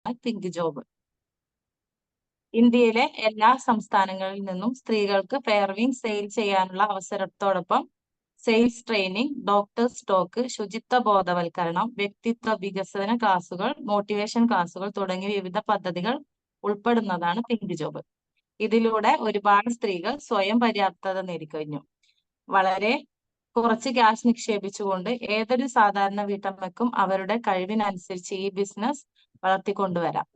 Pink job. ഇന്ത്യയിലെ എല്ലാ സംസ്ഥാനങ്ങളിൽ നിന്നും സ്ത്രീകൾക്ക് ഫെയർവിൻ സെയിൽ ചെയ്യാനുള്ള അവസരത്തോടൊപ്പം സെയിൽസ് ട്രെയിനിങ്, ഡോക്ടർ സ്റ്റോക്ക്, ശുചിത്വ ബോധവൽക്കരണം, വ്യക്തിത്വ വികസന ക്ലാസുകൾ, മോട്ടിവേഷൻ ക്ലാസുകൾ തുടങ്ങിയ വിവിധ പദ്ധതികൾ ഉൾപ്പെടുന്നതാണ് പിങ്ക് ജോബ്. ഇതിലൂടെ ഒരുപാട് സ്ത്രീകൾ സ്വയം പര്യാപ്തത നേടിക്കഴിഞ്ഞു. വളരെ കുറച്ച് ക്യാഷ് നിക്ഷേപിച്ചുകൊണ്ട് ഏതൊരു സാധാരണ വീട്ടമ്മയ്ക്കും അവരുടെ കഴിവിനനുസരിച്ച് ഈ ബിസിനസ് വളർത്തിക്കൊണ്ടുവരാം.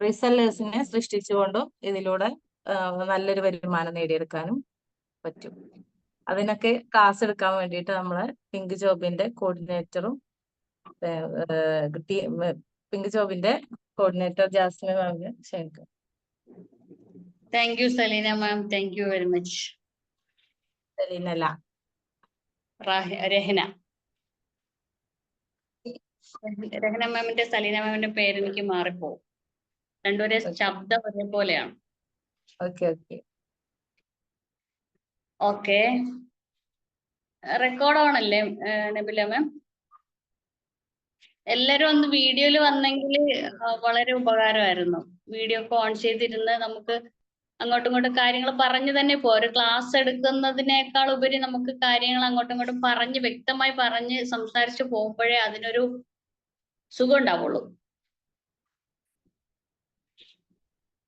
റീസെല്ലേഴ്സിനെ സൃഷ്ടിച്ചുകൊണ്ടും ഇതിലൂടെ നല്ലൊരു വരുമാനം നേടിയെടുക്കാനും പറ്റും. അതിനൊക്കെ ക്ലാസ് എടുക്കാൻ വേണ്ടിയിട്ട് നമ്മള് പിങ്ക് ജോബിന്റെ കോർഡിനേറ്ററും പിങ്ക് ജോബിന്റെ കോർഡിനേറ്റർ ജാസ്മിൻ മാമിനെ ക്ഷണിക്കും. Thank you Saleena ma'am, thank you very much. സലീനല്ല, രഹന. രഹന മാമിന്റെ സലീന മാമിന്റെ പേര് എനിക്ക് മാറിപ്പോവും. രണ്ടുപേരെ ശബ്ദം ഒരേപോലെയാണ്. ഓക്കെ, റെക്കോർഡ് ഓണല്ലേ നബില മാം? എല്ലാരും ഒന്ന് വീഡിയോയിൽ വന്നെങ്കിൽ വളരെ ഉപകാരമായിരുന്നു. വീഡിയോ ഒക്കെ ഓൺ ചെയ്തിരുന്ന് നമുക്ക് അങ്ങോട്ടും ഇങ്ങോട്ടും കാര്യങ്ങൾ പറഞ്ഞു തന്നെ പോ. ഒരു ക്ലാസ് എടുക്കുന്നതിനേക്കാൾ ഉപരി നമുക്ക് കാര്യങ്ങൾ അങ്ങോട്ടും ഇങ്ങോട്ടും പറഞ്ഞ് വ്യക്തമായി പറഞ്ഞ് സംസാരിച്ച് പോകുമ്പോഴേ അതിനൊരു സുഖം ഉണ്ടാവുള്ളൂ.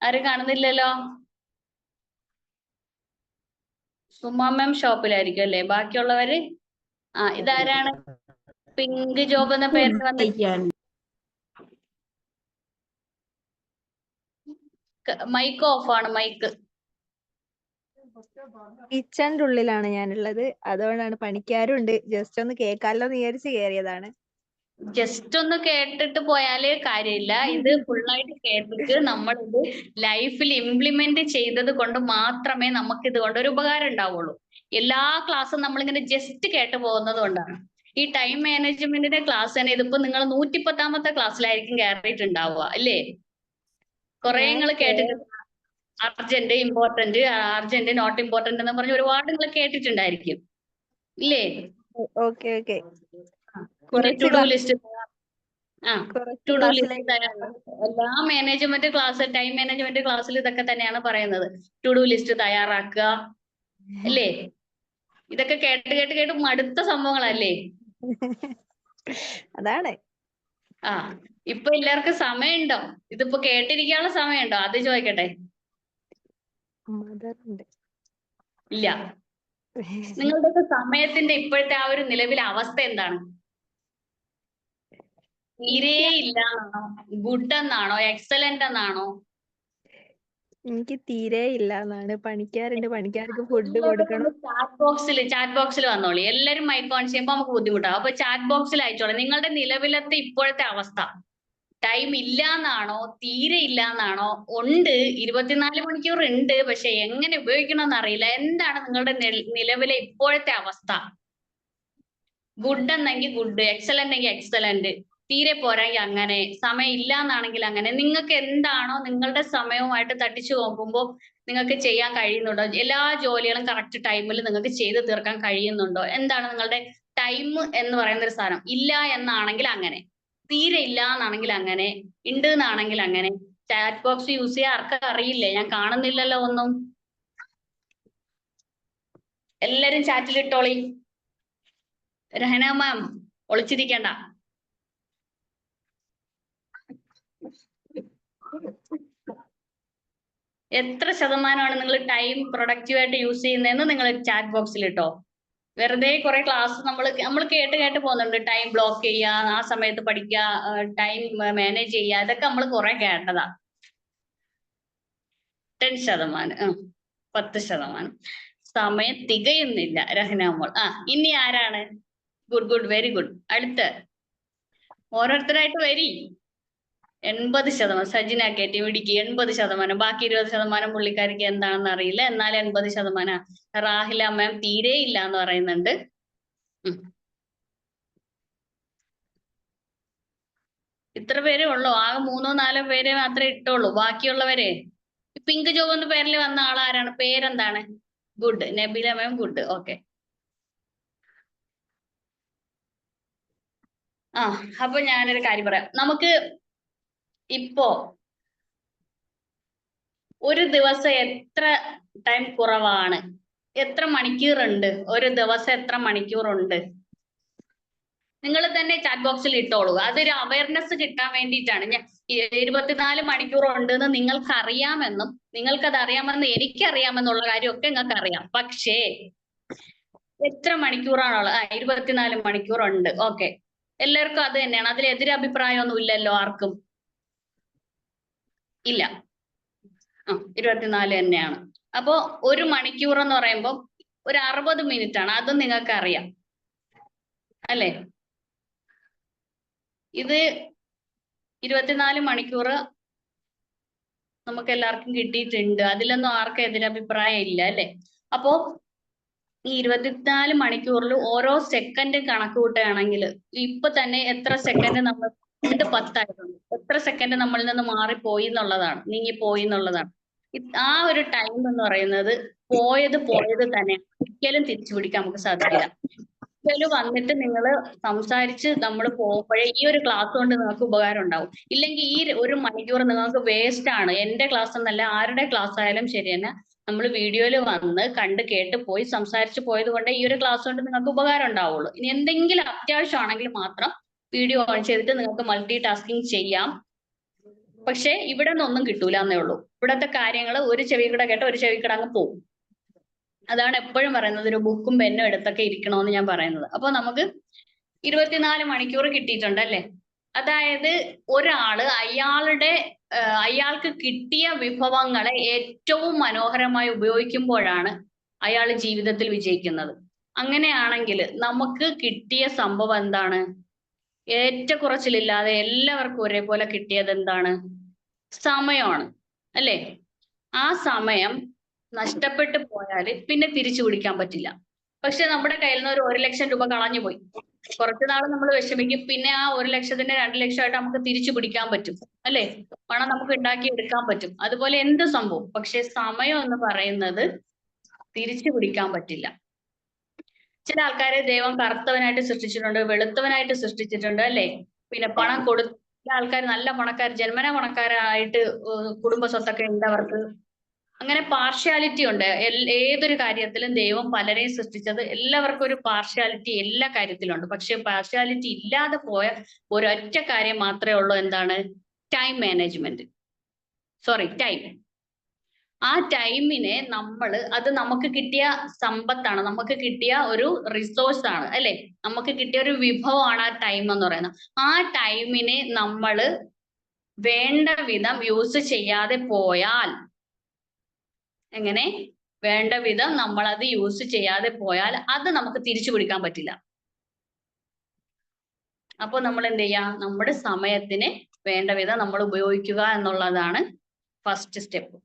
ആരും കാണുന്നില്ലല്ലോ? സുമാ മാം ഷോപ്പിലായിരിക്കും അല്ലേ? ബാക്കിയുള്ളവര് ഇതാരാണ്? പിങ്ക് ജോബ് എന്ന പേരിൽ വന്നിരിക്കുകയാണ്. മൈക്ക് ഓഫ് ആണ്, മൈക്ക്. കിച്ചന്റെ ഉള്ളിലാണ് ഞാനുള്ളത്, അതുകൊണ്ടാണ്. പണിക്കാരുണ്ട്, ജസ്റ്റ് ഒന്ന് കേൾക്കാമല്ലോ എന്ന് വിചാരിച്ച് കയറിയതാണ്. ജസ്റ്റ് ഒന്ന് കേട്ടിട്ട് പോയാലേ കാര്യമില്ല. ഇത് ഫുള്ളായിട്ട് കേട്ടിട്ട് നമ്മൾ ഇത് ലൈഫിൽ ഇംപ്ലിമെന്റ് ചെയ്തത് കൊണ്ട് മാത്രമേ നമുക്ക് ഇത് കൊണ്ട് ഒരു ഉപകാരം ഉണ്ടാവുള്ളൂ. എല്ലാ ക്ലാസ്സും നമ്മളിങ്ങനെ ജസ്റ്റ് കേട്ട് പോകുന്നത് കൊണ്ടാണ്. ഈ ടൈം മാനേജ്മെന്റിന്റെ ക്ലാസ് തന്നെ ഇതിപ്പോ നിങ്ങൾ 110ാമത്തെ ക്ലാസ്സിലായിരിക്കും കയറിയിട്ടുണ്ടാവുക അല്ലേ? കുറെ നിങ്ങൾ കേട്ടിട്ടുണ്ട്. Urgent, important, urgent, not important എന്ന് പറഞ്ഞ് ഒരുപാട് നിങ്ങൾ കേട്ടിട്ടുണ്ടായിരിക്കും ഇല്ലേ? Okay. To do list, to do list, എല്ലാ മാനേജ്മെന്റ് ക്ലാസ്, ടൈം മാനേജ്മെന്റ് ക്ലാസ്സിൽ ഇതൊക്കെ തന്നെയാണ് പറയുന്നത്. ടു ഡു ലിസ്റ്റ് തയ്യാറാക്കുക അല്ലേ? ഇതൊക്കെ കേട്ട് കേട്ട് കേട്ട് മടുത്ത സംഭവങ്ങളല്ലേ? അതാണ്. ഇപ്പൊ എല്ലാവർക്കും സമയമുണ്ടോ? ഇതിപ്പോ കേട്ടിരിക്കാനുള്ള സമയമുണ്ടോ? അത് ചോദിക്കട്ടെ. ഇല്ല. നിങ്ങളുടെ സമയത്തിന്റെ ഇപ്പോഴത്തെ ആ ഒരു നിലവിലെ അവസ്ഥ എന്താണ്? തീരെ ഇല്ല എന്നാണോ, ഗുഡ് എന്നാണോ, എക്സലന്റ് എന്നാണോ? എനിക്ക് തീരെ ഇല്ല എന്നാണ്. പണിക്കാരുണ്ട്, പണിക്കാർക്ക് ഫുഡ് കൊടുക്കണം. ചാറ്റ് ബോക്സിൽ വന്നോളി. എല്ലാരും മൈക്ക് ഓൺ ചെയ്യുമ്പോൾ നമുക്ക് ബുദ്ധിമുട്ടാവും. അപ്പൊ ചാറ്റ് ബോക്സിൽ അയച്ചോളാം നിങ്ങളുടെ നിലവിലത്തെ ഇപ്പോഴത്തെ അവസ്ഥ. ടൈം ഇല്ല എന്നാണോ, തീരെ ഇല്ല എന്നാണോ, ഉണ്ട് 24 മണിക്കൂർ ഉണ്ട്, പക്ഷെ എങ്ങനെ ഉപയോഗിക്കണമെന്ന് അറിയില്ല, എന്താണ് നിങ്ങളുടെ നിലവിലെ ഇപ്പോഴത്തെ അവസ്ഥ? ഗുഡ് എന്നെങ്കിൽ ഗുഡ്, എക്സലന്റ് എങ്കിൽ എക്സലന്റ്, തീരെ പോരാങ്കിൽ അങ്ങനെ, സമയം ഇല്ല എന്നാണെങ്കിൽ അങ്ങനെ. നിങ്ങൾക്ക് എന്താണോ നിങ്ങളുടെ സമയവുമായിട്ട് തട്ടിച്ചു നോക്കുമ്പോൾ നിങ്ങൾക്ക് ചെയ്യാൻ കഴിയുന്നുണ്ടോ? എല്ലാ ജോലികളും കറക്റ്റ് ടൈമിൽ നിങ്ങൾക്ക് ചെയ്ത് തീർക്കാൻ കഴിയുന്നുണ്ടോ? എന്താണ് നിങ്ങളുടെ ടൈം എന്ന് പറയുന്ന ഒരു സാധനം? ഇല്ല എന്നാണെങ്കിൽ അങ്ങനെ, തീരെ ഇല്ല എന്നാണെങ്കിൽ അങ്ങനെ, ഉണ്ട് എന്നാണെങ്കിൽ അങ്ങനെ. ചാറ്റ് ബോക്സ് യൂസ് ചെയ്യാൻ ആർക്കും അറിയില്ലേ? ഞാൻ കാണുന്നില്ലല്ലോ ഒന്നും. എല്ലാരും ചാറ്റിൽ ഇട്ടോളി. രഹന മാം ഒളിച്ചിരിക്കണ്ട. എത്ര ശതമാനമാണ് നിങ്ങൾ ടൈം പ്രൊഡക്റ്റീവായിട്ട് യൂസ് ചെയ്യുന്നതെന്ന് നിങ്ങൾ ചാറ്റ് ബോക്സിൽ ഇട്ടോ. വെറുതെ കുറെ ക്ലാസ് നമ്മൾ കേട്ട് പോകുന്നുണ്ട്. ടൈം ബ്ലോക്ക് ചെയ്യുക, ആ സമയത്ത് പഠിക്കുക, ടൈം മാനേജ് ചെയ്യുക, ഇതൊക്കെ നമ്മൾ കുറെ കേട്ടതാ. 10%, 10% സമയം തികയുന്നില്ല രഹനാമോൾ. ഇനി ആരാണ്? Good, very good. അടുത്ത് ഓരോരുത്തരായിട്ട് വരി. 80%. സജിന കേറ്റി ഇടുക്കി 80%. ബാക്കി 20% പുള്ളിക്കാരിക്ക് എന്താണെന്ന് അറിയില്ല, എന്നാൽ 80%. റാഹില മാം തീരെ ഇല്ല എന്ന് പറയുന്നുണ്ട്. ഇത്ര പേരേ ഉള്ളൂ. ആകെ 3-4 പേരെ മാത്രമേ ഇട്ടുള്ളൂ. ബാക്കിയുള്ളവരെ പിങ്ക് ജോബ് എന്ന പേരിൽ വന്ന ആളാരാണ്? പേരെന്താണ്? Good, Nabeela ma'am good. Okay. അപ്പൊ ഞാനൊരു കാര്യം പറയാം. നമുക്ക് ഇപ്പോ ഒരു ദിവസം എത്ര ടൈം കുറവാണ്? എത്ര മണിക്കൂറുണ്ട്? ഒരു ദിവസം എത്ര മണിക്കൂറുണ്ട്? നിങ്ങൾ തന്നെ ചാറ്റ് ബോക്സിൽ ഇട്ടോളൂ. അതൊരു അവയർനെസ് കിട്ടാൻ വേണ്ടിയിട്ടാണ്. ഞാൻ 24 മണിക്കൂർ ഉണ്ടെന്ന് നിങ്ങൾക്ക് അറിയാമെന്നും നിങ്ങൾക്കത് അറിയാമെന്ന് എനിക്കറിയാമെന്നുള്ള കാര്യമൊക്കെ നിങ്ങൾക്ക് അറിയാം. പക്ഷേ എത്ര മണിക്കൂറാണുള്ളത്? 24 മണിക്കൂർ ഉണ്ട്. ഓക്കെ, എല്ലാവർക്കും അത് തന്നെയാണ്. അതിൽ എതിരഭിപ്രായമൊന്നും ഇല്ലല്ലോ ആർക്കും? ഇല്ല. 24 തന്നെയാണ്. അപ്പോ ഒരു മണിക്കൂർ എന്ന് പറയുമ്പോൾ ഒരു 60 മിനിറ്റ് ആണ്. അതും നിങ്ങൾക്ക് അറിയാം അല്ലേ? ഇത് 24 മണിക്കൂർ നമുക്ക് എല്ലാവർക്കും കിട്ടിയിട്ടുണ്ട്. അതിലൊന്നും ആർക്കും എതിരഭിപ്രായം ഇല്ല അല്ലെ? അപ്പോ ഈ 24 മണിക്കൂറിൽ ഓരോ സെക്കൻഡ് കണക്ക് കൂട്ടുകയാണെങ്കിൽ ഇപ്പൊ തന്നെ എത്ര സെക്കൻഡ് നമ്മൾ 2:10 ആയിട്ടുണ്ട്. എത്ര സെക്കൻഡ് നമ്മളിൽ നിന്ന് മാറിപ്പോയി എന്നുള്ളതാണ്, നീങ്ങിപ്പോയി എന്നുള്ളതാണ്. ആ ഒരു ടൈം എന്ന് പറയുന്നത് പോയത് തന്നെ ഒരിക്കലും തിരിച്ചു പിടിക്കാൻ നമുക്ക് സാധിക്കില്ല. ഒരിക്കലും വന്നിട്ട് നിങ്ങൾ സംസാരിച്ച് നമ്മൾ പോകുമ്പോഴേ ഈ ഒരു ക്ലാസ് കൊണ്ട് നിങ്ങൾക്ക് ഉപകാരം ഉണ്ടാവും. ഇല്ലെങ്കിൽ ഈ ഒരു മണിക്കൂർ നിങ്ങൾക്ക് വേസ്റ്റ് ആണ്. എന്റെ ക്ലാസ് എന്നല്ല, ആരുടെ ക്ലാസ് ആയാലും ശരി തന്നെ, നമ്മൾ വീഡിയോയിൽ വന്ന് കണ്ട് കേട്ട് പോയി സംസാരിച്ച് പോയത് കൊണ്ട് ഈ ഒരു ക്ലാസ് കൊണ്ട് നിങ്ങൾക്ക് ഉപകാരം ഉണ്ടാവുള്ളൂ. ഇനി എന്തെങ്കിലും അത്യാവശ്യമാണെങ്കിൽ മാത്രം വീഡിയോ ഓൺ ചെയ്തിട്ട് നിങ്ങൾക്ക് മൾട്ടി ടാസ്കിങ് ചെയ്യാം. പക്ഷെ ഇവിടെ നിന്നൊന്നും കിട്ടൂല എന്നേ ഉള്ളൂ. ഇവിടത്തെ കാര്യങ്ങൾ ഒരു ചെവി കൂടെ കേട്ട് ഒരു ചെവി കൂടെ അങ്ങ് പോകും. അതാണ് എപ്പോഴും പറയുന്നത്, ഒരു ബുക്കും പെന്നും എടുത്തൊക്കെ ഇരിക്കണമെന്ന് ഞാൻ പറയുന്നത്. അപ്പൊ നമുക്ക് 24 മണിക്കൂർ കിട്ടിയിട്ടുണ്ട് അല്ലെ? അതായത് ഒരാള് അയാൾക്ക് കിട്ടിയ വിഭവങ്ങളെ ഏറ്റവും മനോഹരമായി ഉപയോഗിക്കുമ്പോഴാണ് അയാൾ ജീവിതത്തിൽ വിജയിക്കുന്നത്. അങ്ങനെയാണെങ്കിൽ നമുക്ക് കിട്ടിയ സംഭവം എന്താണ്? ഏറ്റക്കുറച്ചിലില്ലാതെ എല്ലാവർക്കും ഒരേപോലെ കിട്ടിയത് എന്താണ്? സമയമാണ് അല്ലേ? ആ സമയം നഷ്ടപ്പെട്ടു പോയാൽ പിന്നെ തിരിച്ചു പിടിക്കാൻ പറ്റില്ല. പക്ഷെ നമ്മുടെ കയ്യിൽ നിന്ന് ഒരു 1 ലക്ഷം രൂപ കളഞ്ഞു പോയി, കുറച്ചു നാൾ നമ്മൾ വിഷമിക്കും. പിന്നെ ആ 1 ലക്ഷത്തിന്റെ 2 ലക്ഷമായിട്ട് നമുക്ക് തിരിച്ചു പിടിക്കാൻ പറ്റും അല്ലെ? പണം നമുക്ക് ഉണ്ടാക്കി എടുക്കാൻ പറ്റും. അതുപോലെ എന്ത് സംഭവം. പക്ഷെ സമയം എന്ന് പറയുന്നത് തിരിച്ചു പിടിക്കാൻ പറ്റില്ല. ചില ആൾക്കാരെ ദൈവം കറുത്തവനായിട്ട് സൃഷ്ടിച്ചിട്ടുണ്ട്, വെളുത്തവനായിട്ട് സൃഷ്ടിച്ചിട്ടുണ്ട് അല്ലെ? പിന്നെ പണം കൊടുത്ത ആൾക്കാർ നല്ല പണക്കാർ, ജന്മന പണക്കാരായിട്ട് കുടുംബ സ്വത്തൊക്കെ ഉണ്ട് അവർക്ക്. അങ്ങനെ പാർഷ്യാലിറ്റി ഉണ്ട്. ഏതൊരു കാര്യത്തിലും ദൈവം പലരെയും സൃഷ്ടിച്ചത് എല്ലാവർക്കും ഒരു പാർഷ്യാലിറ്റി എല്ലാ കാര്യത്തിലും ഉണ്ട്. പക്ഷെ പാർഷ്യാലിറ്റി ഇല്ലാതെ പോയ ഒരൊറ്റ കാര്യം മാത്രമേ ഉള്ളൂ. എന്താണ്? Time management. ടൈം. ആ ടൈമിനെ അത് നമുക്ക് കിട്ടിയ സമ്പത്താണ്, നമുക്ക് കിട്ടിയ ഒരു റിസോഴ്സ് ആണ് അല്ലെ? നമുക്ക് കിട്ടിയ ഒരു വിഭവമാണ് ആ ടൈം എന്ന് പറയുന്നത്. ആ ടൈമിനെ നമ്മൾ വേണ്ട വിധം യൂസ് ചെയ്യാതെ പോയാൽ, എങ്ങനെ വേണ്ട വിധം നമ്മൾ അത് യൂസ് ചെയ്യാതെ പോയാൽ അത് നമുക്ക് തിരിച്ചു പിടിക്കാൻ പറ്റില്ല. അപ്പൊ നമ്മൾ എന്ത് ചെയ്യാ? നമ്മുടെ സമയത്തിന് വേണ്ട വിധം നമ്മൾ ഉപയോഗിക്കുക എന്നുള്ളതാണ് ഫസ്റ്റ് സ്റ്റെപ്പ്.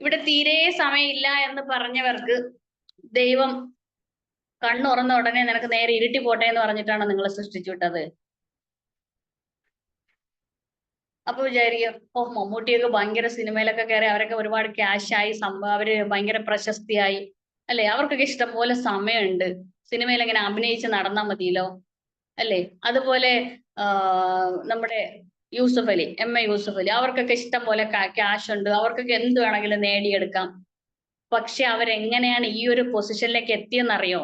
ഇവിടെ തീരെ സമയമില്ല എന്ന് പറഞ്ഞവർക്ക് ദൈവം കണ്ണുറന്ന ഉടനെ നിനക്ക് നേരെ ഇരുട്ടി പോട്ടെ എന്ന് പറഞ്ഞിട്ടാണ് നിങ്ങളെ സൃഷ്ടിച്ചു വിട്ടത്. അപ്പൊ വിചാരിക്കും, മമ്മൂട്ടിയൊക്കെ ഭയങ്കര സിനിമയിലൊക്കെ കയറി അവരൊക്കെ ഒരുപാട് ക്യാഷായി, അവര് ഭയങ്കര പ്രശസ്തിയായി അല്ലെ? അവർക്കൊക്കെ ഇഷ്ടം പോലെ സമയമുണ്ട്, സിനിമയിൽ എങ്ങനെ അഭിനയിച്ച് നടന്നാൽ മതിയല്ലോ അല്ലെ? അതുപോലെ നമ്മുടെ യൂസഫ് അലി, MA യൂസഫ് അലി, അവർക്കൊക്കെ ഇഷ്ടം പോലെ ക്യാഷ് ഉണ്ട്, അവർക്കൊക്കെ എന്ത് വേണമെങ്കിലും നേടിയെടുക്കാം. പക്ഷെ അവരെങ്ങനെയാണ് ഈ ഒരു പൊസിഷനിലേക്ക് എത്തിയെന്നറിയോ?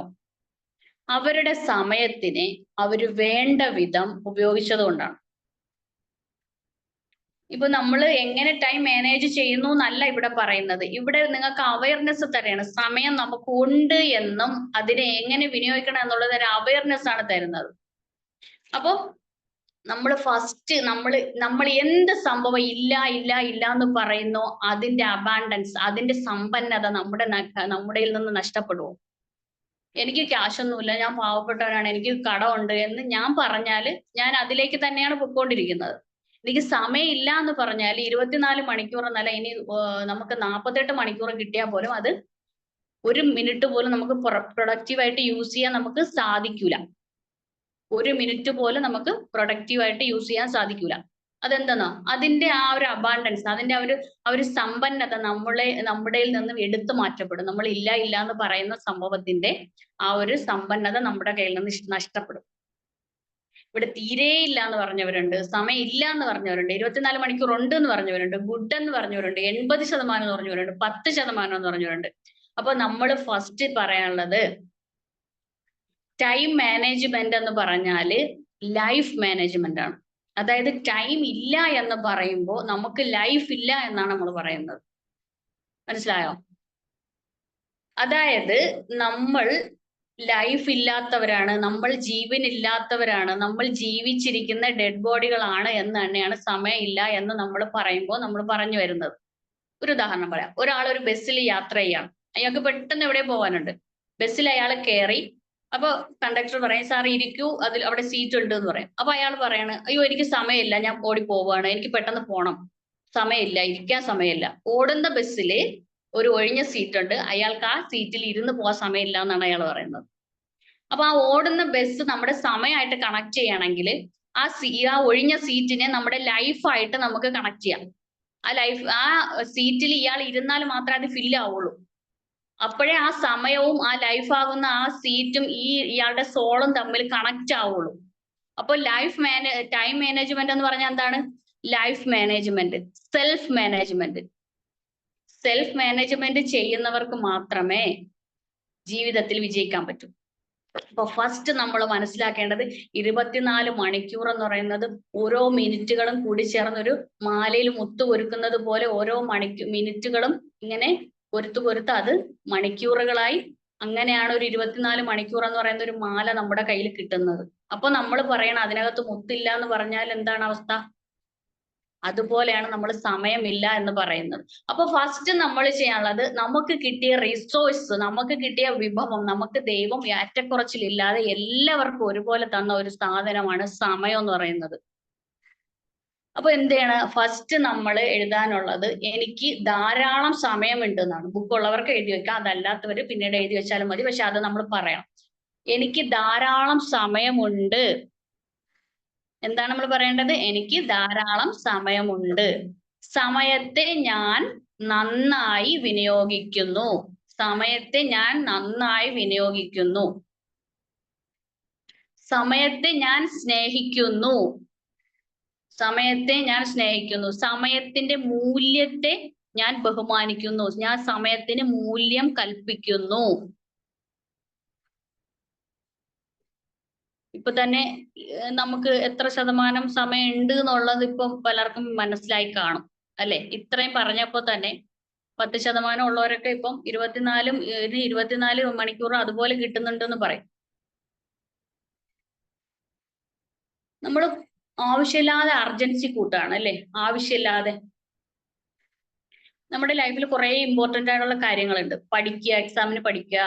അവരുടെ സമയത്തിനെ അവര് വേണ്ട വിധം ഉപയോഗിച്ചത് കൊണ്ടാണ്. ഇപ്പൊ നമ്മൾ എങ്ങനെ ടൈം മാനേജ് ചെയ്യുന്നു എന്നല്ല ഇവിടെ പറയുന്നത്. ഇവിടെ നിങ്ങൾക്ക് അവയർനെസ് തന്നെയാണ്. സമയം നമുക്ക് ഉണ്ട് എന്നും അതിനെ എങ്ങനെ വിനിയോഗിക്കണം എന്നുള്ളത് ഒരു അവയർനെസ് ആണ് തരുന്നത്. അപ്പൊ നമ്മൾ ഫസ്റ്റ് നമ്മൾ എന്ത് സംഭവം ഇല്ല എന്ന് പറയുന്നോ അതിന്റെ അബാൻഡൻസ്, അതിന്റെ സമ്പന്നത നമ്മുടെ നിന്ന് നഷ്ടപ്പെടുമോ? എനിക്ക് ക്യാഷ് ഒന്നുമില്ല, ഞാൻ പാവപ്പെട്ടവനാണ്, എനിക്ക് കടമുണ്ട് എന്ന് ഞാൻ പറഞ്ഞാൽ ഞാൻ അതിലേക്ക് തന്നെയാണ് പൊയ്ക്കൊണ്ടിരിക്കുന്നത്. എനിക്ക് സമയമില്ല എന്ന് പറഞ്ഞാൽ 24 മണിക്കൂർ എന്നല്ല, ഇനി നമുക്ക് 48 മണിക്കൂർ കിട്ടിയാൽ പോലും അത് 1 മിനിറ്റ് പോലും നമുക്ക് പ്രൊഡക്റ്റീവായിട്ട് യൂസ് ചെയ്യാൻ നമുക്ക് സാധിക്കൂല. 1 മിനിറ്റ് പോലും നമുക്ക് പ്രൊഡക്റ്റീവായിട്ട് യൂസ് ചെയ്യാൻ സാധിക്കൂല. അതെന്താന്നോ? അതിന്റെ ആ ഒരു അബാൻഡൻസ്, അതിന്റെ ആ ഒരു സമ്പന്നത നമ്മുടെ നിന്നും എടുത്തു മാറ്റപ്പെടും. നമ്മൾ ഇല്ല എന്ന് പറയുന്ന സംഭവത്തിന്റെ ആ ഒരു സമ്പന്നത നമ്മുടെ കയ്യിൽ നിന്ന് നഷ്ടപ്പെടും. ഇവിടെ തീരെ ഇല്ല എന്ന് പറഞ്ഞവരുണ്ട്, സമയം ഇല്ല എന്ന് പറഞ്ഞവരുണ്ട്, 24 മണിക്കൂർ ഉണ്ട് എന്ന് പറഞ്ഞവരുണ്ട്, ഗുഡ് എന്ന് പറഞ്ഞവരുണ്ട്, 80% എന്ന് പറഞ്ഞവരുണ്ട്, 10% എന്ന് പറഞ്ഞവരുണ്ട്. അപ്പൊ നമ്മൾ ഫസ്റ്റ് പറയാനുള്ളത് ടൈം മാനേജ്മെന്റ് എന്ന് പറഞ്ഞാല് ലൈഫ് മാനേജ്മെന്റ് ആണ്. അതായത് ടൈം ഇല്ല എന്ന് പറയുമ്പോൾ നമുക്ക് ലൈഫ് ഇല്ല എന്നാണ് നമ്മൾ പറയുന്നത്. മനസ്സിലായോ? അതായത് നമ്മൾ ലൈഫ് ഇല്ലാത്തവരാണ്, നമ്മൾ ജീവൻ ഇല്ലാത്തവരാണ്, നമ്മൾ ജീവിച്ചിരിക്കുന്ന ഡെഡ് ബോഡികളാണ് എന്ന് തന്നെയാണ് സമയമില്ല എന്ന് നമ്മൾ പറയുമ്പോൾ നമ്മൾ പറഞ്ഞു വരുന്നത്. ഒരു ഉദാഹരണം പറയാം. ഒരാൾ ഒരു ബസ്സിൽ യാത്ര ചെയ്യാണ്, അയാൾക്ക് പെട്ടെന്ന് എവിടെ പോകാനുണ്ട്. ബസ്സിൽ അയാൾ കയറി, അപ്പൊ കണ്ടക്ടർ പറയും സാർ ഇരിക്കൂ, അവിടെ സീറ്റ് ഉണ്ട് എന്ന് പറയും. അപ്പൊ അയാൾ പറയാണ് അയ്യോ എനിക്ക് സമയമില്ല, ഞാൻ ഓടി പോവാണ്, എനിക്ക് പെട്ടെന്ന് പോണം, സമയമില്ല, ഇരിക്കാൻ സമയമില്ല. ഓടുന്ന ബസ്സില് ഒരു ഒഴിഞ്ഞ സീറ്റ് ഉണ്ട്, അയാൾക്ക് ആ സീറ്റിൽ ഇരുന്ന് പോകാൻ സമയമില്ല എന്നാണ് അയാൾ പറയുന്നത്. അപ്പൊ ആ ഓടുന്ന ബസ് നമ്മുടെ സമയമായിട്ട് കണക്ട് ചെയ്യണമെങ്കിൽ ആ ഒഴിഞ്ഞ സീറ്റിനെ നമ്മുടെ ലൈഫായിട്ട് നമുക്ക് കണക്ട് ചെയ്യാം. ആ സീറ്റിൽ ഇയാൾ ഇരുന്നാൽ മാത്രമേ അത് ഫില്ല് ആവുള്ളൂ. അപ്പോഴേ ആ സമയവും ആ ലൈഫാകുന്ന ആ സീറ്റും ഇയാളുടെ സോളും തമ്മിൽ കണക്ട് ആവുള്ളൂ. അപ്പോൾ ടൈം മാനേജ്മെന്റ് എന്ന് പറഞ്ഞാൽ എന്താണ്? Life management, self management. Self management ചെയ്യുന്നവർക്ക് മാത്രമേ ജീവിതത്തിൽ വിജയിക്കാൻ പറ്റൂ. അപ്പൊ ഫസ്റ്റ് നമ്മൾ മനസ്സിലാക്കേണ്ടത് 24 മണിക്കൂർ എന്ന് പറയുന്നത് ഓരോ മിനിറ്റുകളും കൂടി ചേർന്നൊരു മാലയിൽ മുത്ത് ഒരുക്കുന്നത് പോലെ ഓരോ മിനിറ്റുകളും ഇങ്ങനെ പൊരുത്ത് അത് മണിക്കൂറുകളായി, അങ്ങനെയാണ് ഒരു 24 മണിക്കൂർ എന്ന് പറയുന്ന ഒരു മാല നമ്മുടെ കയ്യിൽ കിട്ടുന്നത്. അപ്പൊ നമ്മൾ പറയണം അതിനകത്ത് മുത്തില്ല എന്ന് പറഞ്ഞാൽ എന്താണ് അവസ്ഥ? അതുപോലെയാണ് നമ്മൾ സമയമില്ല എന്ന് പറയുന്നത്. അപ്പൊ ഫസ്റ്റ് നമ്മൾ ചെയ്യാനുള്ളത് നമുക്ക് കിട്ടിയ റിസോഴ്സ്, നമുക്ക് കിട്ടിയ വിഭവം, നമുക്ക് ദൈവം ഏറ്റക്കുറച്ചിലില്ലാതെ എല്ലാവർക്കും ഒരുപോലെ തന്ന ഒരു സാധനമാണ് സമയം എന്ന് പറയുന്നത്. അപ്പൊ എന്ത് ചെയ്യണം? ഫസ്റ്റ് നമ്മൾ എഴുതാനുള്ളത് എനിക്ക് ധാരാളം സമയമുണ്ട് എന്നാണ്. ബുക്കുള്ളവർക്ക് എഴുതി വെക്കാം, അതല്ലാത്തവര് പിന്നീട് എഴുതി വെച്ചാലും മതി. പക്ഷെ അത് നമ്മൾ പറയണം. എനിക്ക് ധാരാളം സമയമുണ്ട്. എന്താണ് നമ്മൾ പറയേണ്ടത്? എനിക്ക് ധാരാളം സമയമുണ്ട്. സമയത്തെ ഞാൻ നന്നായി വിനിയോഗിക്കുന്നു. സമയത്തെ ഞാൻ നന്നായി വിനിയോഗിക്കുന്നു. സമയത്തെ ഞാൻ സ്നേഹിക്കുന്നു. സമയത്തെ ഞാൻ സ്നേഹിക്കുന്നു. സമയത്തിന്റെ മൂല്യത്തെ ഞാൻ ബഹുമാനിക്കുന്നു. ഞാൻ സമയത്തിന് മൂല്യം കൽപ്പിക്കുന്നു. ഇപ്പൊ തന്നെ നമുക്ക് എത്ര ശതമാനം സമയം ഉണ്ട് എന്നുള്ളത് ഇപ്പം പലർക്കും മനസ്സിലായി കാണും അല്ലെ? ഇത്രയും പറഞ്ഞപ്പോ തന്നെ 10% ഉള്ളവരൊക്കെ ഇപ്പം 24 മണിക്കൂർ അതുപോലെ കിട്ടുന്നുണ്ടെന്ന് പറയും. നമ്മൾ ആവശ്യമില്ലാതെ അർജൻസി കൂട്ടാണ് അല്ലെ? ആവശ്യമില്ലാതെ നമ്മുടെ ലൈഫിൽ കുറെ ഇമ്പോർട്ടന്റ് ആയിട്ടുള്ള കാര്യങ്ങളുണ്ട്. പഠിക്കുക, എക്സാമിന് പഠിക്കുക.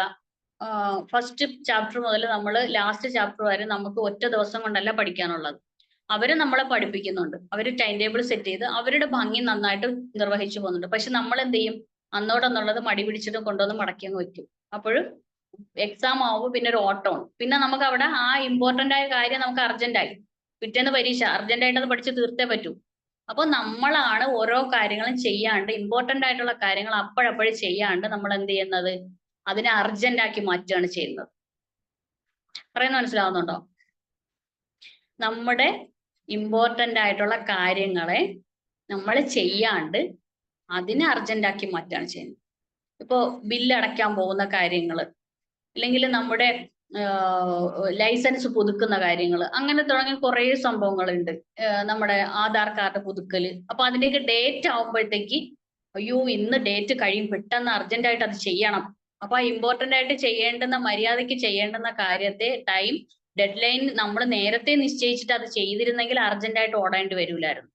ഫസ്റ്റ് ചാപ്റ്റർ മുതൽ നമ്മൾ ലാസ്റ്റ് ചാപ്റ്റർ വരെ നമുക്ക് ഒറ്റ ദിവസം കൊണ്ടല്ല പഠിക്കാനുള്ളത്. അവര് നമ്മളെ പഠിപ്പിക്കുന്നുണ്ട്. അവര് ടൈം ടേബിൾ സെറ്റ് ചെയ്ത് അവരുടെ ഭംഗി നന്നായിട്ട് നിർവഹിച്ചു പോകുന്നുണ്ട്. പക്ഷെ നമ്മൾ എന്ത് ചെയ്യും? അന്നോടെന്നുള്ളത് മടി പിടിച്ചിട്ട് കൊണ്ടുവന്ന് മടക്കി അങ്ങ് വെക്കും. അപ്പോഴും എക്സാം ആവുമ്പോൾ പിന്നെ ഒരു ഓട്ടമാണ്. പിന്നെ നമുക്ക് അവിടെ ആ ഇമ്പോർട്ടന്റ് ആയ കാര്യം നമുക്ക് അർജന്റായി, പിറ്റേന്ന് പരീക്ഷ, അർജന്റായിട്ട് അത് പഠിച്ച് തീർത്തേ പറ്റൂ. അപ്പൊ നമ്മളാണ് ഓരോ കാര്യങ്ങളും ചെയ്യാണ്ട്, ഇമ്പോർട്ടന്റ് ആയിട്ടുള്ള കാര്യങ്ങൾ അപ്പോഴപ്പോഴും ചെയ്യാണ്ട് നമ്മൾ എന്ത് ചെയ്യുന്നത്? അതിനെ അർജന്റ് ആക്കി മാറ്റുകയാണ് ചെയ്യുന്നത്. പറയുന്നത് മനസ്സിലാവുന്നുണ്ടോ? നമ്മുടെ ഇമ്പോർട്ടന്റ് ആയിട്ടുള്ള കാര്യങ്ങളെ നമ്മൾ ചെയ്യാണ്ട് അതിനെ അർജന്റ് ആക്കി മാറ്റുകയാണ് ചെയ്യുന്നത്. ഇപ്പോ ബില്ല് അടയ്ക്കാൻ പോകുന്ന കാര്യങ്ങൾ, അല്ലെങ്കിൽ നമ്മുടെ ലൈസൻസ് പുതുക്കുന്ന കാര്യങ്ങൾ, അങ്ങനെ തുടങ്ങിയ കുറെ സംഭവങ്ങളുണ്ട്. നമ്മുടെ ആധാർ കാർഡ് പുതുക്കല്. അപ്പൊ അതിന്റെയൊക്കെ ഡേറ്റ് ആവുമ്പോഴത്തേക്ക് അയ്യോ ഇന്ന് ഡേറ്റ് കഴിയും, പെട്ടെന്ന് അർജന്റ് ആയിട്ട് അത് ചെയ്യണം. അപ്പൊ ഇമ്പോർട്ടന്റ് ആയിട്ട് ചെയ്യേണ്ടുന്ന, മര്യാദയ്ക്ക് ചെയ്യേണ്ടുന്ന കാര്യത്തെ ഡെഡ് ലൈൻ നമ്മൾ നേരത്തെ നിശ്ചയിച്ചിട്ട് അത് ചെയ്തിരുന്നെങ്കിൽ അർജന്റ് ആയിട്ട് ഓടേണ്ടി വരൂലായിരുന്നു.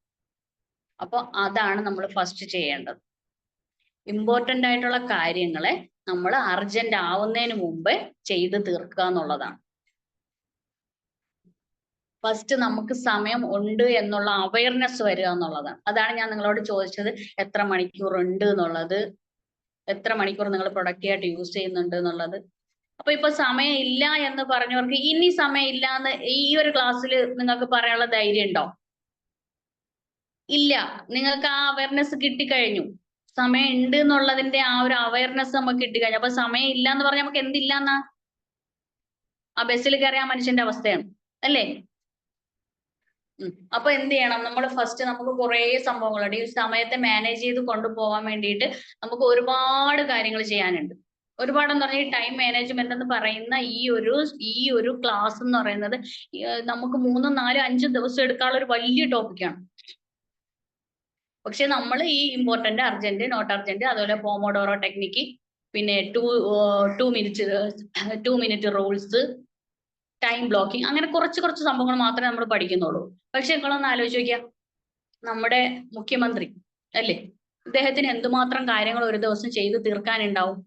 അപ്പൊ അതാണ് നമ്മൾ ഫസ്റ്റ് ചെയ്യേണ്ടത്. ഇമ്പോർട്ടന്റ് ആയിട്ടുള്ള കാര്യങ്ങളെ നമ്മൾ അർജന്റ് ആവുന്നതിന് മുമ്പ് ചെയ്ത് തീർക്കുക എന്നുള്ളതാണ്. ഫസ്റ്റ് നമുക്ക് സമയം ഉണ്ട് എന്നുള്ള അവയർനെസ് വരിക എന്നുള്ളതാണ്. അതാണ് ഞാൻ നിങ്ങളോട് ചോദിച്ചത്, എത്ര മണിക്കൂർ ഉണ്ട് എന്നുള്ളത്, എത്ര മണിക്കൂർ നിങ്ങൾ പ്രൊഡക്റ്റീവ് ആയിട്ട് യൂസ് ചെയ്യുന്നുണ്ട് എന്നുള്ളത്. അപ്പൊ ഇപ്പൊ സമയം ഇല്ല എന്ന് പറഞ്ഞവർക്ക് ഇനി സമയം ഇല്ല എന്ന് ഈ ഒരു ക്ലാസ്സിൽ നിങ്ങൾക്ക് പറയാനുള്ള ധൈര്യം ഉണ്ടോ? ഇല്ല. നിങ്ങൾക്ക് ആ അവയർനെസ് കിട്ടിക്കഴിഞ്ഞു. സമയം ഉണ്ട് എന്നുള്ളതിന്റെ ആ ഒരു അവയർനെസ് നമുക്ക് കിട്ടിക്കഴിഞ്ഞു. അപ്പൊ സമയം ഇല്ല എന്ന് പറഞ്ഞാൽ നമുക്ക് എന്തില്ല എന്നാ? ആ ബസ്സിൽ കയറിയ ആ മനുഷ്യന്റെ അവസ്ഥയാണ് അല്ലേ? അപ്പൊ എന്ത് ചെയ്യണം? നമ്മൾ ഫസ്റ്റ് നമുക്ക് കുറേ സംഭവങ്ങളുണ്ട്. ഈ സമയത്തെ മാനേജ് ചെയ്ത് കൊണ്ടുപോകാൻ വേണ്ടിയിട്ട് നമുക്ക് ഒരുപാട് കാര്യങ്ങൾ ചെയ്യാനുണ്ട്. ഒരുപാടെന്ന് പറഞ്ഞാൽ ഈ ടൈം മാനേജ്മെന്റ് എന്ന് പറയുന്ന ഈ ഒരു ക്ലാസ് എന്ന് പറയുന്നത് നമുക്ക് 3, 4, 5 ദിവസം എടുക്കാനുള്ള ഒരു വലിയ ടോപ്പിക്കാണ്. പക്ഷെ നമ്മൾ ഈ ഇമ്പോർട്ടന്റ്, അർജന്റ്, നോട്ട് അർജന്റ്, അതുപോലെ പോമോഡോറോ ടെക്നിക്ക്, പിന്നെ 2 മിനിറ്റ് റൂൾസ്, ടൈം ബ്ലോക്കിംഗ്, അങ്ങനെ കുറച്ച് സംഭവങ്ങൾ മാത്രമേ നമ്മൾ പഠിക്കുന്നുള്ളൂ. പക്ഷെ നിങ്ങളൊന്ന് ആലോചിച്ച് നോക്കിയാൽ, നമ്മുടെ മുഖ്യമന്ത്രി അല്ലേ, ഇദ്ദേഹത്തിന് എന്തുമാത്രം കാര്യങ്ങൾ ഒരു ദിവസം ചെയ്തു തീർക്കാനുണ്ടാവും?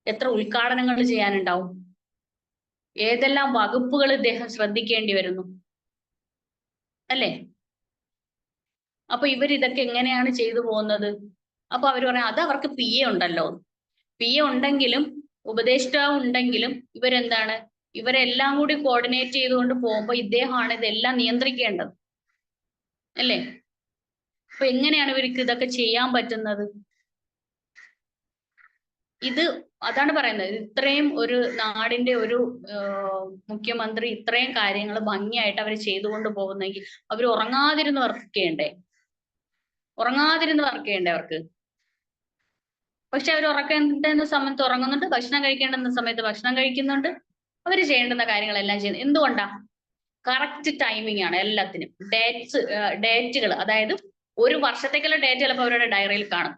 എത്ര ഉദ്ഘാടനങ്ങൾ ചെയ്യാനുണ്ടാവും? ഏതെല്ലാം വകുപ്പുകൾ ഇദ്ദേഹം ശ്രദ്ധിക്കേണ്ടി വരുന്നു അല്ലേ? അപ്പൊ ഇതൊക്കെ എങ്ങനെയാണ് ചെയ്തു പോകുന്നത്? അപ്പൊ അവർ പറയാം അത് അവർക്ക് PA ഉണ്ടല്ലോ. PA ഉണ്ടെങ്കിലും ഉപദേഷ്ടാവ് ഉണ്ടെങ്കിലും ഇവരെന്താണ്, ഇവരെല്ലാം കൂടി കോർഡിനേറ്റ് ചെയ്തുകൊണ്ട് പോകുമ്പോൾ ഇദ്ദേഹമാണ് ഇതെല്ലാം നിയന്ത്രിക്കേണ്ടത് അല്ലേ? അപ്പൊ എങ്ങനെയാണ് ഇവർക്ക് ഇതൊക്കെ ചെയ്യാൻ പറ്റുന്നത്? അതാണ് പറയുന്നത്, ഇത്രയും ഒരു നാടിന്റെ ഒരു മുഖ്യമന്ത്രി ഇത്രയും കാര്യങ്ങൾ ഭംഗിയായിട്ട് അവർ ചെയ്തുകൊണ്ട് പോകുന്നെങ്കിൽ അവർ ഉറങ്ങാതിരുന്ന് വർക്ക് ചെയ്യണ്ടേ? അവർക്ക്. പക്ഷെ അവർ ഉറക്കേണ്ടുന്ന സമയത്ത് ഉറങ്ങുന്നുണ്ട്, ഭക്ഷണം കഴിക്കേണ്ടുന്ന സമയത്ത് ഭക്ഷണം കഴിക്കുന്നുണ്ട്, അവർ ചെയ്യേണ്ടുന്ന കാര്യങ്ങളെല്ലാം ചെയ്യുന്നു. എന്തുകൊണ്ടാ? കറക്റ്റ് ടൈമിംഗ് ആണ് എല്ലാത്തിനും. ഡേറ്റുകൾ, അതായത് ഒരു വർഷത്തേക്കുള്ള ഡേറ്റ് ചിലപ്പോൾ അവരുടെ ഡയറിയിൽ കാണും.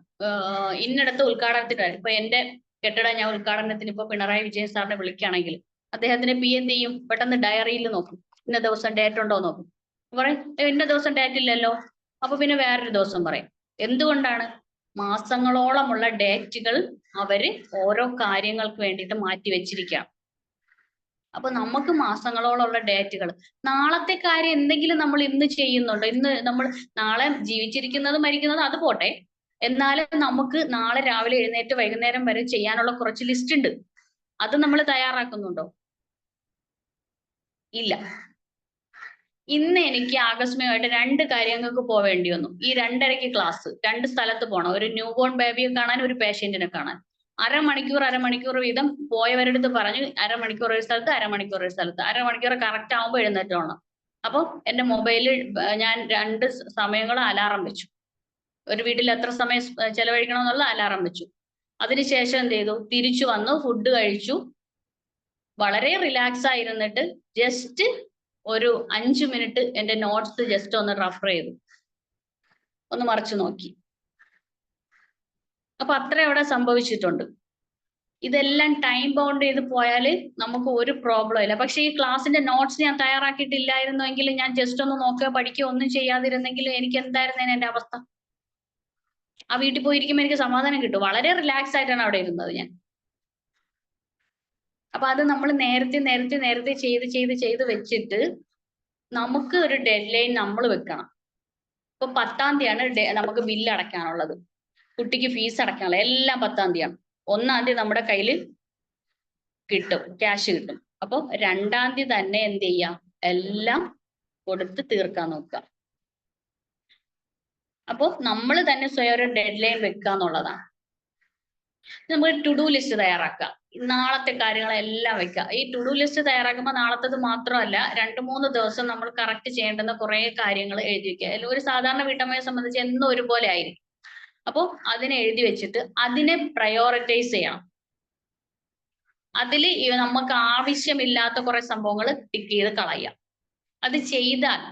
ഇന്നിടത്ത് ഉദ്ഘാടനത്തിന്, ഇപ്പൊ എന്റെ കെട്ടിടം ഞാൻ ഉദ്ഘാടനത്തിന് ഇപ്പൊ പിണറായി വിജയൻ സാറിനെ വിളിക്കുകയാണെങ്കിൽ അദ്ദേഹത്തിന് PA എന്ത് ചെയ്യും? പെട്ടെന്ന് ഡയറിയിൽ നോക്കും, ഇന്ന ദിവസം ഡേറ്റ് ഉണ്ടോ നോക്കും. പറയും ഇന്ന ദിവസം ഡേറ്റ് ഇല്ലല്ലോ. അപ്പൊ പിന്നെ വേറൊരു ദിവസം പറയും. എന്തുകൊണ്ടാണ്? മാസങ്ങളോളമുള്ള ഡേറ്റുകൾ അവര് ഓരോ കാര്യങ്ങൾക്ക് വേണ്ടിയിട്ട് മാറ്റി വെച്ചിരിക്കുകയാണ്. അപ്പൊ നമുക്ക് മാസങ്ങളോളമുള്ള ഡേറ്റുകൾ, നാളത്തെ കാര്യം എന്തെങ്കിലും നമ്മൾ ഇന്ന് ചെയ്യുന്നുണ്ടോ? ഇന്ന് നമ്മൾ നാളെ ജീവിച്ചിരിക്കുന്നത് മരിക്കുന്നത് അത് പോട്ടെ, എന്നാലും നമുക്ക് നാളെ രാവിലെ എഴുന്നേറ്റ് വൈകുന്നേരം വരെ ചെയ്യാനുള്ള കുറച്ച് ലിസ്റ്റ് ഉണ്ട്. അത് നമ്മൾ തയ്യാറാക്കുന്നുണ്ടോ? ഇല്ല. ഇന്ന് എനിക്ക് ആകസ്മികമായിട്ട് 2 കാര്യങ്ങൾക്ക് പോവേണ്ടി വന്നു. ഈ 2:30 ക്ലാസ്, 2 സ്ഥലത്ത് പോകണം. ഒരു ന്യൂ ബോൺ ബേബിയെ കാണാൻ, ഒരു പേഷ്യന്റിനെ കാണാൻ. അരമണിക്കൂർ വീതം പോയവരുടെ അടുത്ത് പറഞ്ഞു, അരമണിക്കൂർ ഒരു സ്ഥലത്ത്, അരമണിക്കൂർ ഒരു സ്ഥലത്ത്. അരമണിക്കൂർ കറക്റ്റ് ആവുമ്പോൾ എഴുന്നേറ്റ് വേണം. അപ്പൊ എന്റെ മൊബൈലിൽ ഞാൻ 2 സമയങ്ങൾ അലാറം വെച്ചു. ഒരു വീട്ടിൽ എത്ര സമയം ചെലവഴിക്കണം എന്നുള്ള അലാറം വെച്ചു. അതിനുശേഷം എന്ത് ചെയ്തു? തിരിച്ചു വന്നു, ഫുഡ് കഴിച്ചു, വളരെ റിലാക്സ് ആയിരുന്നിട്ട് ജസ്റ്റ് ഒരു 5 മിനിറ്റ് എന്റെ നോട്ട്സ് ജസ്റ്റ് ഒന്ന് റഫർ ചെയ്തു, ഒന്ന് മറിച്ചു നോക്കി. അപ്പൊ അത്ര അവിടെ സംഭവിച്ചിട്ടുണ്ട്. ഇതെല്ലാം ടൈം ബൗണ്ട് ചെയ്ത് പോയാൽ നമുക്ക് ഒരു പ്രോബ്ലം ഇല്ല. പക്ഷെ ഈ ക്ലാസ്സിന്റെ നോട്ട്സ് ഞാൻ തയ്യാറാക്കിയിട്ടില്ലായിരുന്നെങ്കിൽ, ഞാൻ ജസ്റ്റ് ഒന്ന് നോക്കുക പഠിക്കുക ഒന്നും ചെയ്യാതിരുന്നെങ്കിൽ എനിക്ക് എന്തായിരുന്നു എന്റെ അവസ്ഥ? ആ വീട്ടിൽ പോയിരിക്കുമ്പോൾ എനിക്ക് സമാധാനം കിട്ടും. വളരെ റിലാക്സ് ആയിട്ടാണ് അവിടെ ഇരുന്നത് ഞാൻ. അപ്പൊ അത് നമ്മൾ നേരത്തെ ചെയ്ത് വെച്ചിട്ട് നമുക്ക് ഒരു ഡെഡ് ലൈൻ നമ്മൾ വെക്കണം. ഇപ്പൊ 10-ാം തീയതിയാണ് നമുക്ക് ബില്ല് അടയ്ക്കാനുള്ളത്, കുട്ടിക്ക് ഫീസ് അടയ്ക്കാനുള്ളത്, എല്ലാം 10-ാം തീയതിയാണ്. 1-ാം തീയതി നമ്മുടെ കയ്യിൽ കിട്ടും, ക്യാഷ് കിട്ടും. അപ്പൊ 2-ാം തീയതി തന്നെ എന്ത് ചെയ്യാം? എല്ലാം കൊടുത്ത് തീർക്കാൻ നോക്കുക. അപ്പൊ നമ്മൾ തന്നെ സ്വയം ഒരു ഡെഡ് ലൈൻ വെക്കുക എന്നുള്ളതാണ്. നമുക്ക് ടു ഡു ലിസ്റ്റ് തയ്യാറാക്കുക, നാളത്തെ കാര്യങ്ങളെല്ലാം വെക്കുക. ഈ ടു ഡു ലിസ്റ്റ് തയ്യാറാക്കുമ്പോൾ നാളത്തത് മാത്രമല്ല, 2-3 ദിവസം നമ്മൾ കറക്റ്റ് ചെയ്യേണ്ടുന്ന കുറെ കാര്യങ്ങൾ എഴുതി വെക്കുക. ഒരു സാധാരണ വീട്ടമ്മയെ സംബന്ധിച്ച് എന്നും ഒരുപോലെ ആയിരിക്കും. അപ്പോൾ അതിനെ എഴുതി വെച്ചിട്ട് അതിനെ പ്രയോറിറ്റൈസ് ചെയ്യണം. അതിൽ നമുക്ക് ആവശ്യമില്ലാത്ത കുറെ സംഭവങ്ങൾ ടിക്ക് ചെയ്ത് കളയാം. അത് ചെയ്താൽ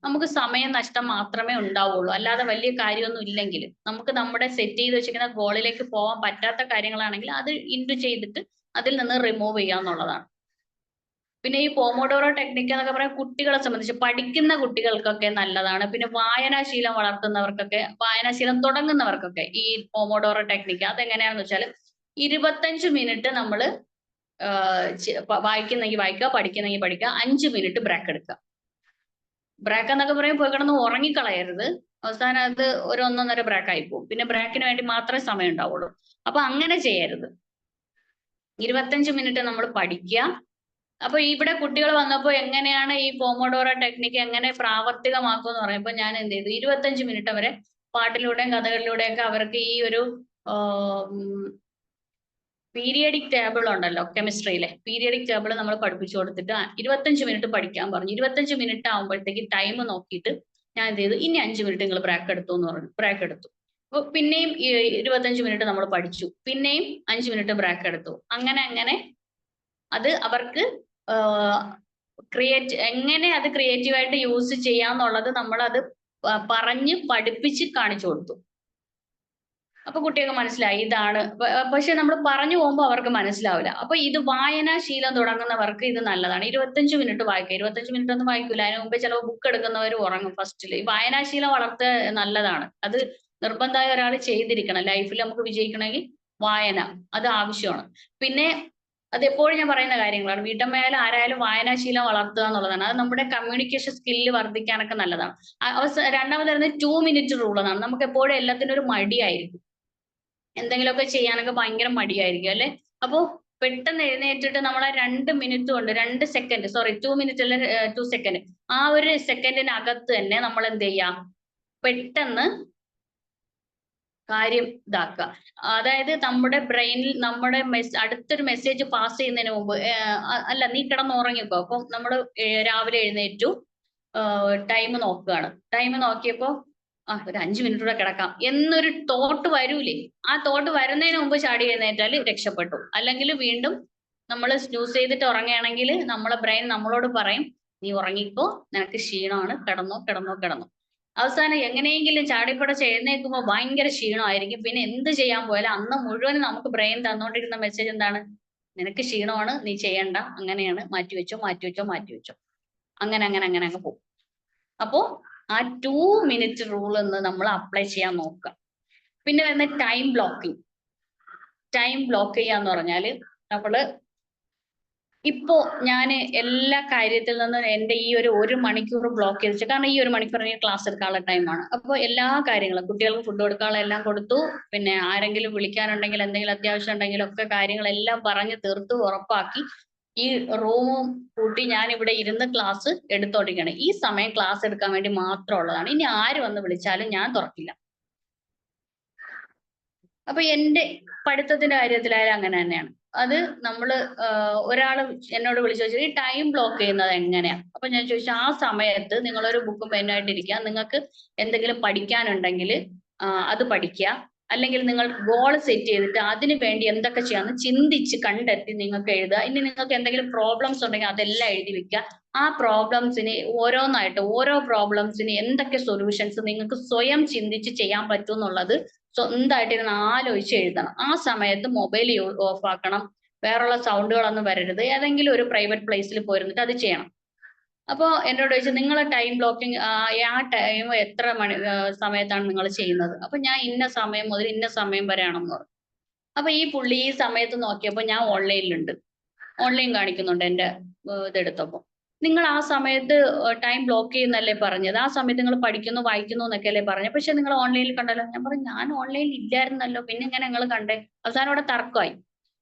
നമുക്ക് സമയം നഷ്ടം മാത്രമേ ഉണ്ടാവുള്ളൂ, അല്ലാതെ വലിയ കാര്യമൊന്നും ഇല്ലെങ്കിൽ. നമുക്ക് നമ്മുടെ സെറ്റ് ചെയ്ത് വെച്ചിരിക്കുന്ന ഗോളിലേക്ക് പോകാൻ പറ്റാത്ത കാര്യങ്ങളാണെങ്കിൽ അത് ഇൻറ്റു ചെയ്തിട്ട് അതിൽ നിന്ന് റിമൂവ് ചെയ്യുക എന്നുള്ളതാണ്. പിന്നെ ഈ പോമോഡോറോ ടെക്നിക്ക് എന്നൊക്കെ പറയാൻ കുട്ടികളെ സംബന്ധിച്ച്, പഠിക്കുന്ന കുട്ടികൾക്കൊക്കെ നല്ലതാണ്. പിന്നെ വായനാശീലം വളർത്തുന്നവർക്കൊക്കെ, വായനാശീലം തുടങ്ങുന്നവർക്കൊക്കെ ഈ പോമോഡോറോ ടെക്നിക്ക് അതെങ്ങനെയാണെന്ന് വെച്ചാൽ, 25 മിനിറ്റ് നമ്മൾ വായിക്കുന്നെങ്കിൽ വായിക്കുക, പഠിക്കുന്നെങ്കിൽ പഠിക്കുക, 5 മിനിറ്റ് ബ്രേക്ക് എടുക്കുക. ബ്രേക്ക് എന്നൊക്കെ പറയും പോയി കിടന്ന് ഉറങ്ങിക്കളയരുത്. അവസാനം അത് ഒരു 1.5 ബ്രേക്ക് ആയി പോകും. പിന്നെ ബ്രേക്കിന് വേണ്ടി മാത്രമേ സമയം ഉണ്ടാവുള്ളൂ. അപ്പൊ അങ്ങനെ ചെയ്യരുത്. 25 മിനിറ്റ് നമ്മൾ പഠിക്കുക. അപ്പൊ ഇവിടെ കുട്ടികൾ വന്നപ്പോൾ എങ്ങനെയാണ് ഈ പോമോഡോറോ ടെക്നിക്ക് എങ്ങനെ പ്രാവർത്തികമാക്കുക എന്ന് പറയുമ്പോൾ ഞാൻ എന്ത് ചെയ്തു? 25 മിനിറ്റ് അവരെ പാട്ടിലൂടെയും കഥകളിലൂടെയും ഒക്കെ അവർക്ക് ഈ ഒരു പീരിയഡിക് ടേബിൾ ഉണ്ടല്ലോ കെമിസ്ട്രിയിലെ പീരിയഡിക് ടേബിൾ നമ്മൾ പഠിപ്പിച്ചു കൊടുത്തിട്ട് 25 മിനിറ്റ് പഠിക്കാൻ പറഞ്ഞു. 25 മിനിറ്റ് ആകുമ്പോഴത്തേക്ക് ടൈം നോക്കിയിട്ട് ഞാൻ എന്ത് ചെയ്തു, ഇനി 5 മിനിറ്റ് നിങ്ങൾ ബ്രേക്ക് എടുത്തു എന്ന് പറഞ്ഞു. ബ്രേക്ക് എടുത്തു. അപ്പൊ പിന്നെയും 25 മിനിറ്റ് നമ്മൾ പഠിച്ചു, പിന്നെയും 5 മിനിറ്റ് ബ്രേക്ക് എടുത്തു. അങ്ങനെ അത് അവർക്ക് എങ്ങനെ അത് ക്രിയേറ്റീവായിട്ട് യൂസ് ചെയ്യാന്നുള്ളത് നമ്മളത് പറഞ്ഞ് പഠിപ്പിച്ച് കാണിച്ചു കൊടുത്തു. അപ്പൊ കുട്ടികൾക്ക് മനസ്സിലായി ഇതാണ്. പക്ഷെ നമ്മൾ പറഞ്ഞു പോകുമ്പോൾ അവർക്ക് മനസ്സിലാവില്ല. അപ്പൊ ഇത് വായനാശീലം തുടങ്ങുന്നവർക്ക് ഇത് നല്ലതാണ്. 25 മിനിറ്റ് വായിക്കുക. 25 മിനിറ്റ് ഒന്നും വായിക്കില്ല, അതിന് മുമ്പേ ചിലപ്പോൾ ബുക്ക് എടുക്കുന്നവർ ഉറങ്ങും ഫസ്റ്റില്. ഈ വായനാശീലം വളർത്തുക നല്ലതാണ്. അത് നിർബന്ധമായ ഒരാൾ ചെയ്തിരിക്കണം. ലൈഫിൽ നമുക്ക് വിജയിക്കണമെങ്കിൽ വായന അത് ആവശ്യമാണ്. പിന്നെ അതെപ്പോഴും ഞാൻ പറയുന്ന കാര്യങ്ങളാണ്. വീട്ടമ്മയായാലും ആരായാലും വായനാശീലം വളർത്തുക എന്നുള്ളതാണ്. അത് നമ്മുടെ കമ്മ്യൂണിക്കേഷൻ സ്കില്ല് വർദ്ധിക്കാനൊക്കെ നല്ലതാണ്. രണ്ടാമത് വരുന്നത് 2 മിനിറ്റ് റൂൾ എന്നാണ്. നമുക്ക് എപ്പോഴും എല്ലാത്തിനും ഒരു മടിയായിരിക്കും, എന്തെങ്കിലുമൊക്കെ ചെയ്യാനൊക്കെ ഭയങ്കര മടിയായിരിക്കും അല്ലെ. അപ്പോ പെട്ടെന്ന് എഴുന്നേറ്റിട്ട് നമ്മളെ 2 മിനിറ്റ് കൊണ്ട് 2 സെക്കൻഡ് 2 മിനിറ്റ് അല്ല 2 സെക്കൻഡ്, ആ ഒരു സെക്കൻഡിനകത്ത് തന്നെ നമ്മൾ എന്ത് ചെയ്യാം, പെട്ടെന്ന് കാര്യം ഇതാക്കുക. അതായത് നമ്മുടെ ബ്രെയിനിൽ നമ്മുടെ അടുത്തൊരു മെസ്സേജ് പാസ് ചെയ്യുന്നതിന് മുമ്പ് അല്ല നീ കിടന്നുറങ്ങിക്കോ. അപ്പൊ നമ്മൾ രാവിലെ എഴുന്നേറ്റു, ടൈം നോക്കുകയാണ്. ടൈം നോക്കിയപ്പോ ഒരു 5 മിനിറ്റ് കൂടെ കിടക്കാം എന്നൊരു തോട്ട് വരൂലേ, ആ തോട്ട് വരുന്നതിന് മുമ്പ് ചാടി എഴുന്നേറ്റാൽ രക്ഷപ്പെട്ടു. അല്ലെങ്കിൽ വീണ്ടും നമ്മൾ സ്നൂസ് ചെയ്തിട്ട് ഉറങ്ങുകയാണെങ്കിൽ നമ്മളെ ബ്രെയിൻ നമ്മളോട് പറയും നീ ഉറങ്ങിക്കോ, നിനക്ക് ക്ഷീണമാണ്, കിടന്നോ. അവസാനം എങ്ങനെയെങ്കിലും ചാടിപ്പടച്ച് എഴുന്നേൽക്കുമ്പോൾ ഭയങ്കര ക്ഷീണമായിരിക്കും. പിന്നെ എന്ത് ചെയ്യാൻ പോയാലും അന്ന് മുഴുവൻ നമുക്ക് ബ്രെയിൻ തന്നുകൊണ്ടിരുന്ന മെസ്സേജ് എന്താണ്, നിനക്ക് ക്ഷീണമാണ്, നീ ചെയ്യണ്ട, അങ്ങനെയാണ്, മാറ്റിവെച്ചോ. അങ്ങനെ അങ്ങ് പോകും. അപ്പോ ആ 2 മിനിറ്റ് റൂൾ എന്ന് നമ്മൾ അപ്ലൈ ചെയ്യാൻ നോക്കുക. പിന്നെ വരുന്ന ടൈം ബ്ലോക്കിംഗ്. ടൈം ബ്ലോക്ക് ചെയ്യാന്ന് പറഞ്ഞാല് നമ്മള് ഇപ്പോ ഞാൻ എല്ലാ കാര്യത്തിൽ നിന്നും എന്റെ ഈ ഒരു മണിക്കൂർ ബ്ലോക്ക് ചെയ്ത് വെച്ചു. കാരണം ഈ 1 മണിക്കൂർ എനിക്ക് ക്ലാസ് എടുക്കാനുള്ള ടൈമാണ്. അപ്പോൾ എല്ലാ കാര്യങ്ങളും കുട്ടികൾക്ക് ഫുഡ് കൊടുക്കാനുള്ള എല്ലാം കൊടുത്തു. പിന്നെ ആരെങ്കിലും വിളിക്കാനുണ്ടെങ്കിൽ എന്തെങ്കിലും അത്യാവശ്യം ഉണ്ടെങ്കിലും ഒക്കെ കാര്യങ്ങളെല്ലാം പറഞ്ഞ് തീർത്ത് ഉറപ്പാക്കി ഈ റൂമും കൂട്ടി ഞാൻ ഇവിടെ ഇരുന്ന് ക്ലാസ് എടുത്തോണ്ടിരിക്കുകയാണ്. ഈ സമയം ക്ലാസ് എടുക്കാൻ വേണ്ടി മാത്രമുള്ളതാണ്. ഇനി ആര് വന്ന് വിളിച്ചാലും ഞാൻ തുറക്കില്ല. അപ്പൊ എന്റെ പഠിത്തത്തിന്റെ കാര്യത്തിലായാലും അങ്ങനെ തന്നെയാണ്. അത് നമ്മള് ഒരാൾ എന്നോട് വിളിച്ചു ചോദിച്ചു ഈ ടൈം ബ്ലോക്ക് ചെയ്യുന്നത് എങ്ങനെയാ. അപ്പൊ ഞാൻ ചോദിച്ചു ആ സമയത്ത് നിങ്ങളൊരു ബുക്കും പെന്നായിട്ടിരിക്കുക, നിങ്ങൾക്ക് എന്തെങ്കിലും പഠിക്കാനുണ്ടെങ്കിൽ അത് പഠിക്കുക, അല്ലെങ്കിൽ നിങ്ങൾ ഗോൾ സെറ്റ് ചെയ്തിട്ട് അതിന് വേണ്ടി എന്തൊക്കെ ചെയ്യാമെന്ന് ചിന്തിച്ച് കണ്ടെത്തി നിങ്ങൾക്ക് എഴുതുക. ഇനി നിങ്ങൾക്ക് എന്തെങ്കിലും പ്രോബ്ലംസ് ഉണ്ടെങ്കിൽ അതെല്ലാം എഴുതി വെക്കുക. ആ പ്രോബ്ലംസിന് ഓരോന്നായിട്ട് ഓരോ പ്രോബ്ലംസിന് എന്തൊക്കെ സൊല്യൂഷൻസ് നിങ്ങൾക്ക് സ്വയം ചിന്തിച്ച് ചെയ്യാൻ പറ്റും എന്നുള്ളത് സ്വന്തമായിട്ടിരുന്ന് ആലോചിച്ച് എഴുതണം. ആ സമയത്ത് മൊബൈൽ ഓഫ് ആക്കണം, വേറുള്ള സൗണ്ടുകളൊന്നും വരരുത്. ഏതെങ്കിലും ഒരു പ്രൈവറ്റ് പ്ലേസിൽ പോയിരുന്നിട്ട് അത് ചെയ്യണം. അപ്പോൾ എന്നോട് ചോദിച്ചു നിങ്ങളെ ടൈം ബ്ലോക്കിംഗ് ആ ടൈം എത്ര സമയത്താണ് നിങ്ങൾ ചെയ്യുന്നത്. അപ്പൊ ഞാൻ ഇന്ന സമയം മുതൽ ഇന്ന സമയം വരെയാണെന്ന് പറഞ്ഞു. അപ്പൊ ഈ പുള്ളി ഈ സമയത്ത് നോക്കിയപ്പോൾ ഞാൻ ഓൺലൈനിലുണ്ട്, ഓൺലൈൻ കാണിക്കുന്നുണ്ട് എന്റെ ഇതെടുത്തപ്പോൾ. നിങ്ങൾ ആ സമയത്ത് ടൈം ബ്ലോക്ക് ചെയ്യുന്നല്ലേ പറഞ്ഞത്, ആ സമയത്ത് നിങ്ങൾ പഠിക്കുന്നു വായിക്കുന്നു എന്നൊക്കെ അല്ലേ പറഞ്ഞത്, പക്ഷെ നിങ്ങൾ ഓൺലൈനിൽ കണ്ടല്ലോ. ഞാൻ പറഞ്ഞു ഞാൻ ഓൺലൈനിൽ ഇല്ലായിരുന്നല്ലോ, പിന്നെ ഇങ്ങനെ നിങ്ങൾ കണ്ടേ. അവസാനം അവിടെ തർക്കമായി.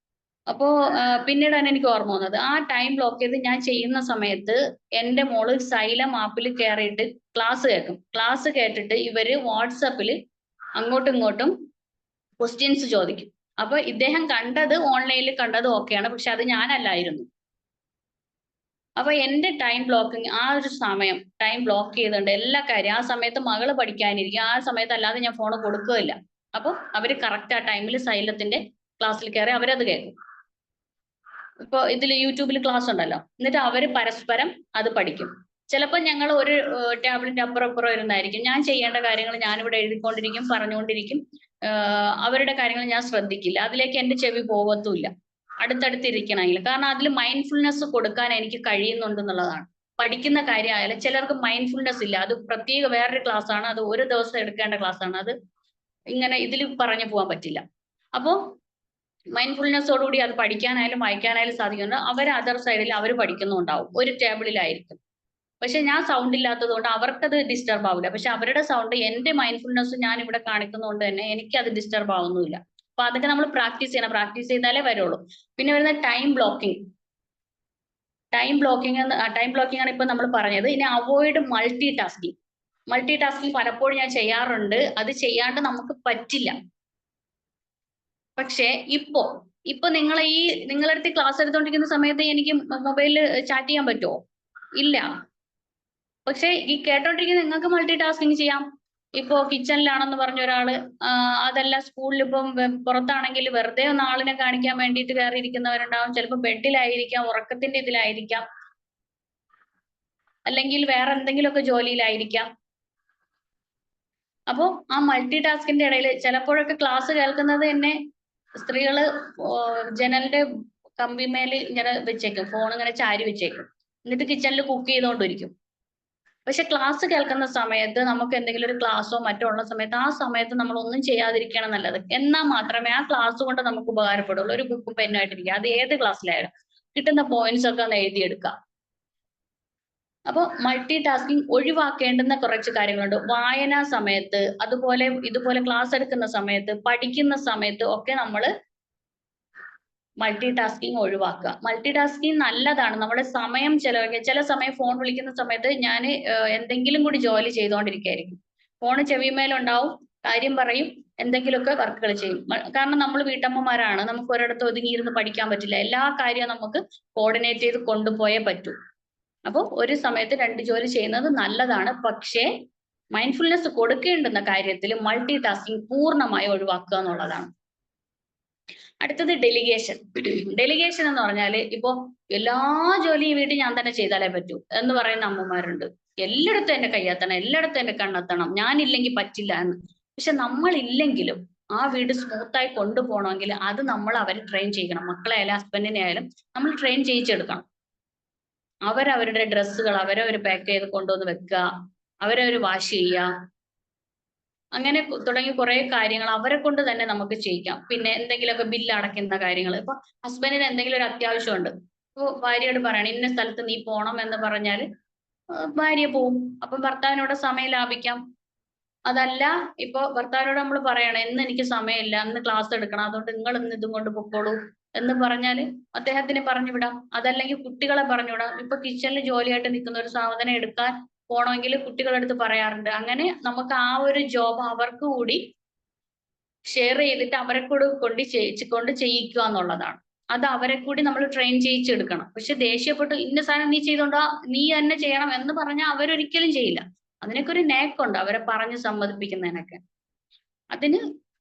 അപ്പോ പിന്നീടാണ് എനിക്ക് ഓർമ്മ വന്നത് ആ ടൈം ബ്ലോക്ക് ചെയ്ത് ഞാൻ ചെയ്യുന്ന സമയത്ത് എന്റെ മോള് സൈലം ആപ്പിൽ കയറിയിട്ട് ക്ലാസ് കേൾക്കും. ക്ലാസ് കേട്ടിട്ട് ഇവര് വാട്സപ്പിൽ അങ്ങോട്ടും ഇങ്ങോട്ടും ക്വസ്റ്റ്യൻസ് ചോദിക്കും. അപ്പൊ ഇദ്ദേഹം കണ്ടത് ഓൺലൈനിൽ കണ്ടത് ഓക്കെയാണ്, പക്ഷെ അത് ഞാനല്ലായിരുന്നു. അപ്പൊ എന്റെ ടൈം ബ്ലോക്കിങ് ആ ഒരു സമയം ടൈം ബ്ലോക്ക് ചെയ്തുകൊണ്ട് എല്ലാ കാര്യം ആ സമയത്ത് മകള് പഠിക്കാനിരിക്കും, ആ സമയത്ത് അല്ലാതെ ഞാൻ ഫോൺ കൊടുക്കുകയില്ല. അപ്പൊ അവര് കറക്റ്റ് ആ ടൈമിൽ സൈലത്തിന്റെ ക്ലാസ്സിൽ കയറി അവരത് കേൾക്കും. ഇപ്പൊ ഇതിൽ യൂട്യൂബിൽ ക്ലാസ് ഉണ്ടല്ലോ, എന്നിട്ട് അവര് പരസ്പരം അത് പഠിക്കും. ചിലപ്പോൾ ഞങ്ങൾ ഒരു ടാബ്ലറ്റ് അപ്പുറം ഇരുന്നായിരിക്കും, ഞാൻ ചെയ്യേണ്ട കാര്യങ്ങൾ ഞാനിവിടെ എഴുതിക്കൊണ്ടിരിക്കും, പറഞ്ഞുകൊണ്ടിരിക്കും. അവരുടെ കാര്യങ്ങൾ ഞാൻ ശ്രദ്ധിക്കില്ല, അതിലേക്ക് എന്റെ ചെവി പോകത്തുമില്ല അടുത്തടുത്തിരിക്കണമെങ്കിൽ. കാരണം അതിൽ മൈൻഡ്ഫുൾനെസ് കൊടുക്കാൻ എനിക്ക് കഴിയുന്നുണ്ടെന്നുള്ളതാണ്. പഠിക്കുന്ന കാര്യമായാലും ചിലർക്ക് മൈൻഡ്ഫുൾനെസ് ഇല്ല, അത് പ്രത്യേക വേറൊരു ക്ലാസ് ആണ്, അത് ഒരു ദിവസം എടുക്കേണ്ട ക്ലാസ് ആണ്, അത് ഇങ്ങനെ ഇതിൽ പറഞ്ഞു പോകാൻ പറ്റില്ല. അപ്പോ മൈൻഡ്ഫുൾനെസ്സോടുകൂടി അത് പഠിക്കാനായാലും വായിക്കാനായാലും സാധിക്കുന്നുണ്ട്. അവർ അതർ സൈഡിൽ അവർ പഠിക്കുന്നുണ്ടാവും, ഒരു ടേബിളിലായിരിക്കും. പക്ഷെ ഞാൻ സൗണ്ട് ഇല്ലാത്തത് കൊണ്ട് അവർക്കത് ഡിസ്റ്റർബ് ആവില്ല. പക്ഷെ അവരുടെ സൗണ്ട് എന്റെ മൈൻഡ്ഫുൾനെസ് ഞാൻ ഇവിടെ കാണിക്കുന്നതുകൊണ്ട് തന്നെ എനിക്കത് ഡിസ്റ്റർബ് ആവുന്നില്ല. അപ്പൊ അതൊക്കെ നമ്മൾ പ്രാക്ടീസ് ചെയ്യണം, പ്രാക്ടീസ് ചെയ്താലേ വരുള്ളൂ. പിന്നെ വരുന്ന ടൈം ബ്ലോക്കിംഗ്. ടൈം ബ്ലോക്കിംഗ് ആണ് ഇപ്പൊ നമ്മൾ പറഞ്ഞത്. ഇനി avoid multi tasking. Multi tasking പലപ്പോഴും ഞാൻ ചെയ്യാറുണ്ട്, അത് ചെയ്യാണ്ട് നമുക്ക് പറ്റില്ല. പക്ഷെ ഇപ്പോ ഇപ്പൊ നിങ്ങളുടെ അടുത്ത് ക്ലാസ് എടുത്തോണ്ടിരിക്കുന്ന സമയത്ത് എനിക്ക് മൊബൈലിൽ ചാറ്റ് ചെയ്യാൻ പറ്റുമോ? ഇല്ല. പക്ഷെ ഈ കേട്ടോണ്ടിരിക്കുന്ന നിങ്ങൾക്ക് മൾട്ടി ടാസ്കിങ് ചെയ്യാം. ഇപ്പോ കിച്ചണിലാണെന്ന് പറഞ്ഞ ഒരാള് അതല്ല സ്കൂളിൽ ഇപ്പം പുറത്താണെങ്കിൽ വെറുതെ ഒന്ന് ആളിനെ കാണിക്കാൻ വേണ്ടിയിട്ട് കയറിയിരിക്കുന്നവരുണ്ടാവും. ചിലപ്പോൾ ബെഡിലായിരിക്കാം, ഉറക്കത്തിന്റെ ഇതിലായിരിക്കാം, അല്ലെങ്കിൽ വേറെ എന്തെങ്കിലുമൊക്കെ ജോലിയിലായിരിക്കാം. അപ്പോ ആ മൾട്ടി ടാസ്കിന്റെ ഇടയിൽ ചിലപ്പോഴൊക്കെ ക്ലാസ് കേൾക്കുന്നത് തന്നെ സ്ത്രീകള് ജനലിന്റെ കമ്പിമേല് ഇങ്ങനെ വെച്ചേക്കും, ഫോൺ ഇങ്ങനെ ചാരി വെച്ചേക്കും, എന്നിട്ട് കിച്ചണിൽ കുക്ക് ചെയ്തുകൊണ്ടിരിക്കും. പക്ഷെ ക്ലാസ് കേൾക്കുന്ന സമയത്ത് നമുക്ക് എന്തെങ്കിലും ഒരു ക്ലാസ്സോ മറ്റോ ഉള്ള സമയത്ത് ആ സമയത്ത് നമ്മൾ ഒന്നും ചെയ്യാതിരിക്കണം നല്ലത്. എന്നാൽ മാത്രമേ ആ ക്ലാസ് കൊണ്ട് നമുക്ക് ഉപകാരപ്പെടുള്ളൂ. ഒരു ബുക്കും പെന്നുമായിട്ടിരിക്കുക, അത് ഏത് ക്ലാസ്സിലായാലും കിട്ടുന്ന പോയിന്റ്സ് ഒക്കെ ഒന്ന് എഴുതിയെടുക്കാം. അപ്പോൾ മൾട്ടി ടാസ്കിങ് ഒഴിവാക്കേണ്ടുന്ന കുറച്ച് കാര്യങ്ങളുണ്ട്. വായനാ സമയത്ത്, അതുപോലെ ഇതുപോലെ ക്ലാസ് എടുക്കുന്ന സമയത്ത്, പഠിക്കുന്ന സമയത്ത് ഒക്കെ നമ്മൾ മൾട്ടി ടാസ്കിങ് ഒഴിവാക്കുക. മൾട്ടി ടാസ്കിങ് നല്ലതാണ്. നമ്മുടെ സമയം ചെലവഴിക്കുക. ചില സമയം ഫോൺ വിളിക്കുന്ന സമയത്ത് ഞാൻ എന്തെങ്കിലും കൂടി ജോലി ചെയ്തുകൊണ്ടിരിക്കുകയായിരിക്കും. ഫോണ് ചെവിമേലുണ്ടാവും, കാര്യം പറയും, എന്തെങ്കിലുമൊക്കെ വർക്കുകൾ ചെയ്യും. കാരണം നമ്മൾ വീട്ടമ്മമാരാണ്, നമുക്ക് ഒരിടത്ത് ഒതുങ്ങിയിരുന്ന് പഠിക്കാൻ പറ്റില്ല. എല്ലാ കാര്യവും നമുക്ക് കോർഡിനേറ്റ് ചെയ്ത് കൊണ്ടുപോയേ പറ്റൂ. അപ്പോൾ ഒരു സമയത്ത് 2 ജോലി ചെയ്യുന്നത് നല്ലതാണ്. പക്ഷേ മൈൻഡ്ഫുൾനെസ് കൊടുക്കേണ്ടുന്ന കാര്യത്തിൽ മൾട്ടി ടാസ്കിങ് പൂർണ്ണമായി ഒഴിവാക്കുക എന്നുള്ളതാണ്. അടുത്തത് ഡെലിഗേഷൻ. ഡെലിഗേഷൻ എന്ന് പറഞ്ഞാൽ ഇപ്പോ എല്ലാ ജോലിയും വീട്ടിൽ ഞാൻ തന്നെ ചെയ്താലേ പറ്റൂ എന്ന് പറയുന്ന അമ്മമാരുണ്ട്. എല്ലായിടത്തും എന്റെ കയ്യെത്തണം, എല്ലായിടത്തും എന്റെ കണ്ണെത്തണം, ഞാനില്ലെങ്കിൽ പറ്റില്ല എന്ന്. പക്ഷെ നമ്മളില്ലെങ്കിലും ആ വീട് സ്മൂത്തായി കൊണ്ടുപോകണമെങ്കിൽ അത് നമ്മൾ അവരെ ട്രെയിൻ ചെയ്യണം. മക്കളെ ആയാലും ഹസ്ബൻഡിനെ ആയാലും നമ്മൾ ട്രെയിൻ ചെയ്യിച്ചെടുക്കണം. അവരവരുടെ ഡ്രസ്സുകൾ അവരവർ പാക്ക് ചെയ്ത് കൊണ്ടുവന്ന് വെക്കുക, അവരവർ വാഷ് ചെയ്യുക, അങ്ങനെ തുടങ്ങി കുറെ കാര്യങ്ങൾ അവരെ കൊണ്ട് തന്നെ നമുക്ക് ചെയ്യിക്കാം. പിന്നെ എന്തെങ്കിലുമൊക്കെ ബില്ല് അടയ്ക്കുന്ന കാര്യങ്ങൾ, ഇപ്പൊ ഹസ്ബൻഡിന് എന്തെങ്കിലും ഒരു അത്യാവശ്യമുണ്ട്, ഇപ്പൊ ഭാര്യയോട് പറയണം ഇന്ന സ്ഥലത്ത് നീ പോണം എന്ന് പറഞ്ഞാൽ ഭാര്യ പോവും. അപ്പം ഭർത്താവിനോട് സമയം ലാഭിക്കാം. അതല്ല ഇപ്പൊ ഭർത്താവിനോട് നമ്മൾ പറയണം ഇന്ന് എനിക്ക് സമയമില്ല, ഇന്ന് ക്ലാസ് എടുക്കണം, അതുകൊണ്ട് നിങ്ങൾ ഇന്ന് ഇതും കൊണ്ട് പൊക്കോളൂ എന്ന് പറഞ്ഞാല് അദ്ദേഹത്തിന് പറഞ്ഞു വിടാം. അതല്ലെങ്കിൽ കുട്ടികളെ പറഞ്ഞുവിടാം. ഇപ്പൊ കിച്ചണിൽ ജോലിയായിട്ട് നിൽക്കുന്ന ഒരു സാധനം എടുക്കാൻ പോണമെങ്കിൽ കുട്ടികളെടുത്ത് പറയാറുണ്ട്. അങ്ങനെ നമുക്ക് ആ ഒരു ജോബ് അവർക്ക് കൂടി ഷെയർ ചെയ്തിട്ട് അവരെ കൂടി കൊണ്ട് ചെയ്യിക്കുക എന്നുള്ളതാണ്. അത് അവരെ കൂടി നമ്മൾ ട്രെയിൻ ചെയ്യിച്ചെടുക്കണം. പക്ഷെ ദേഷ്യപ്പെട്ട് ഇന്ന സാധനം നീ ചെയ്തോണ്ടാ, നീ തന്നെ ചെയ്യണം എന്ന് പറഞ്ഞാൽ അവരൊരിക്കലും ചെയ്യില്ല. അതിനൊക്കെ ഒരു നേക്കുണ്ട് അവരെ പറഞ്ഞ് സമ്മതിപ്പിക്കുന്നതിനൊക്കെ. അതിന്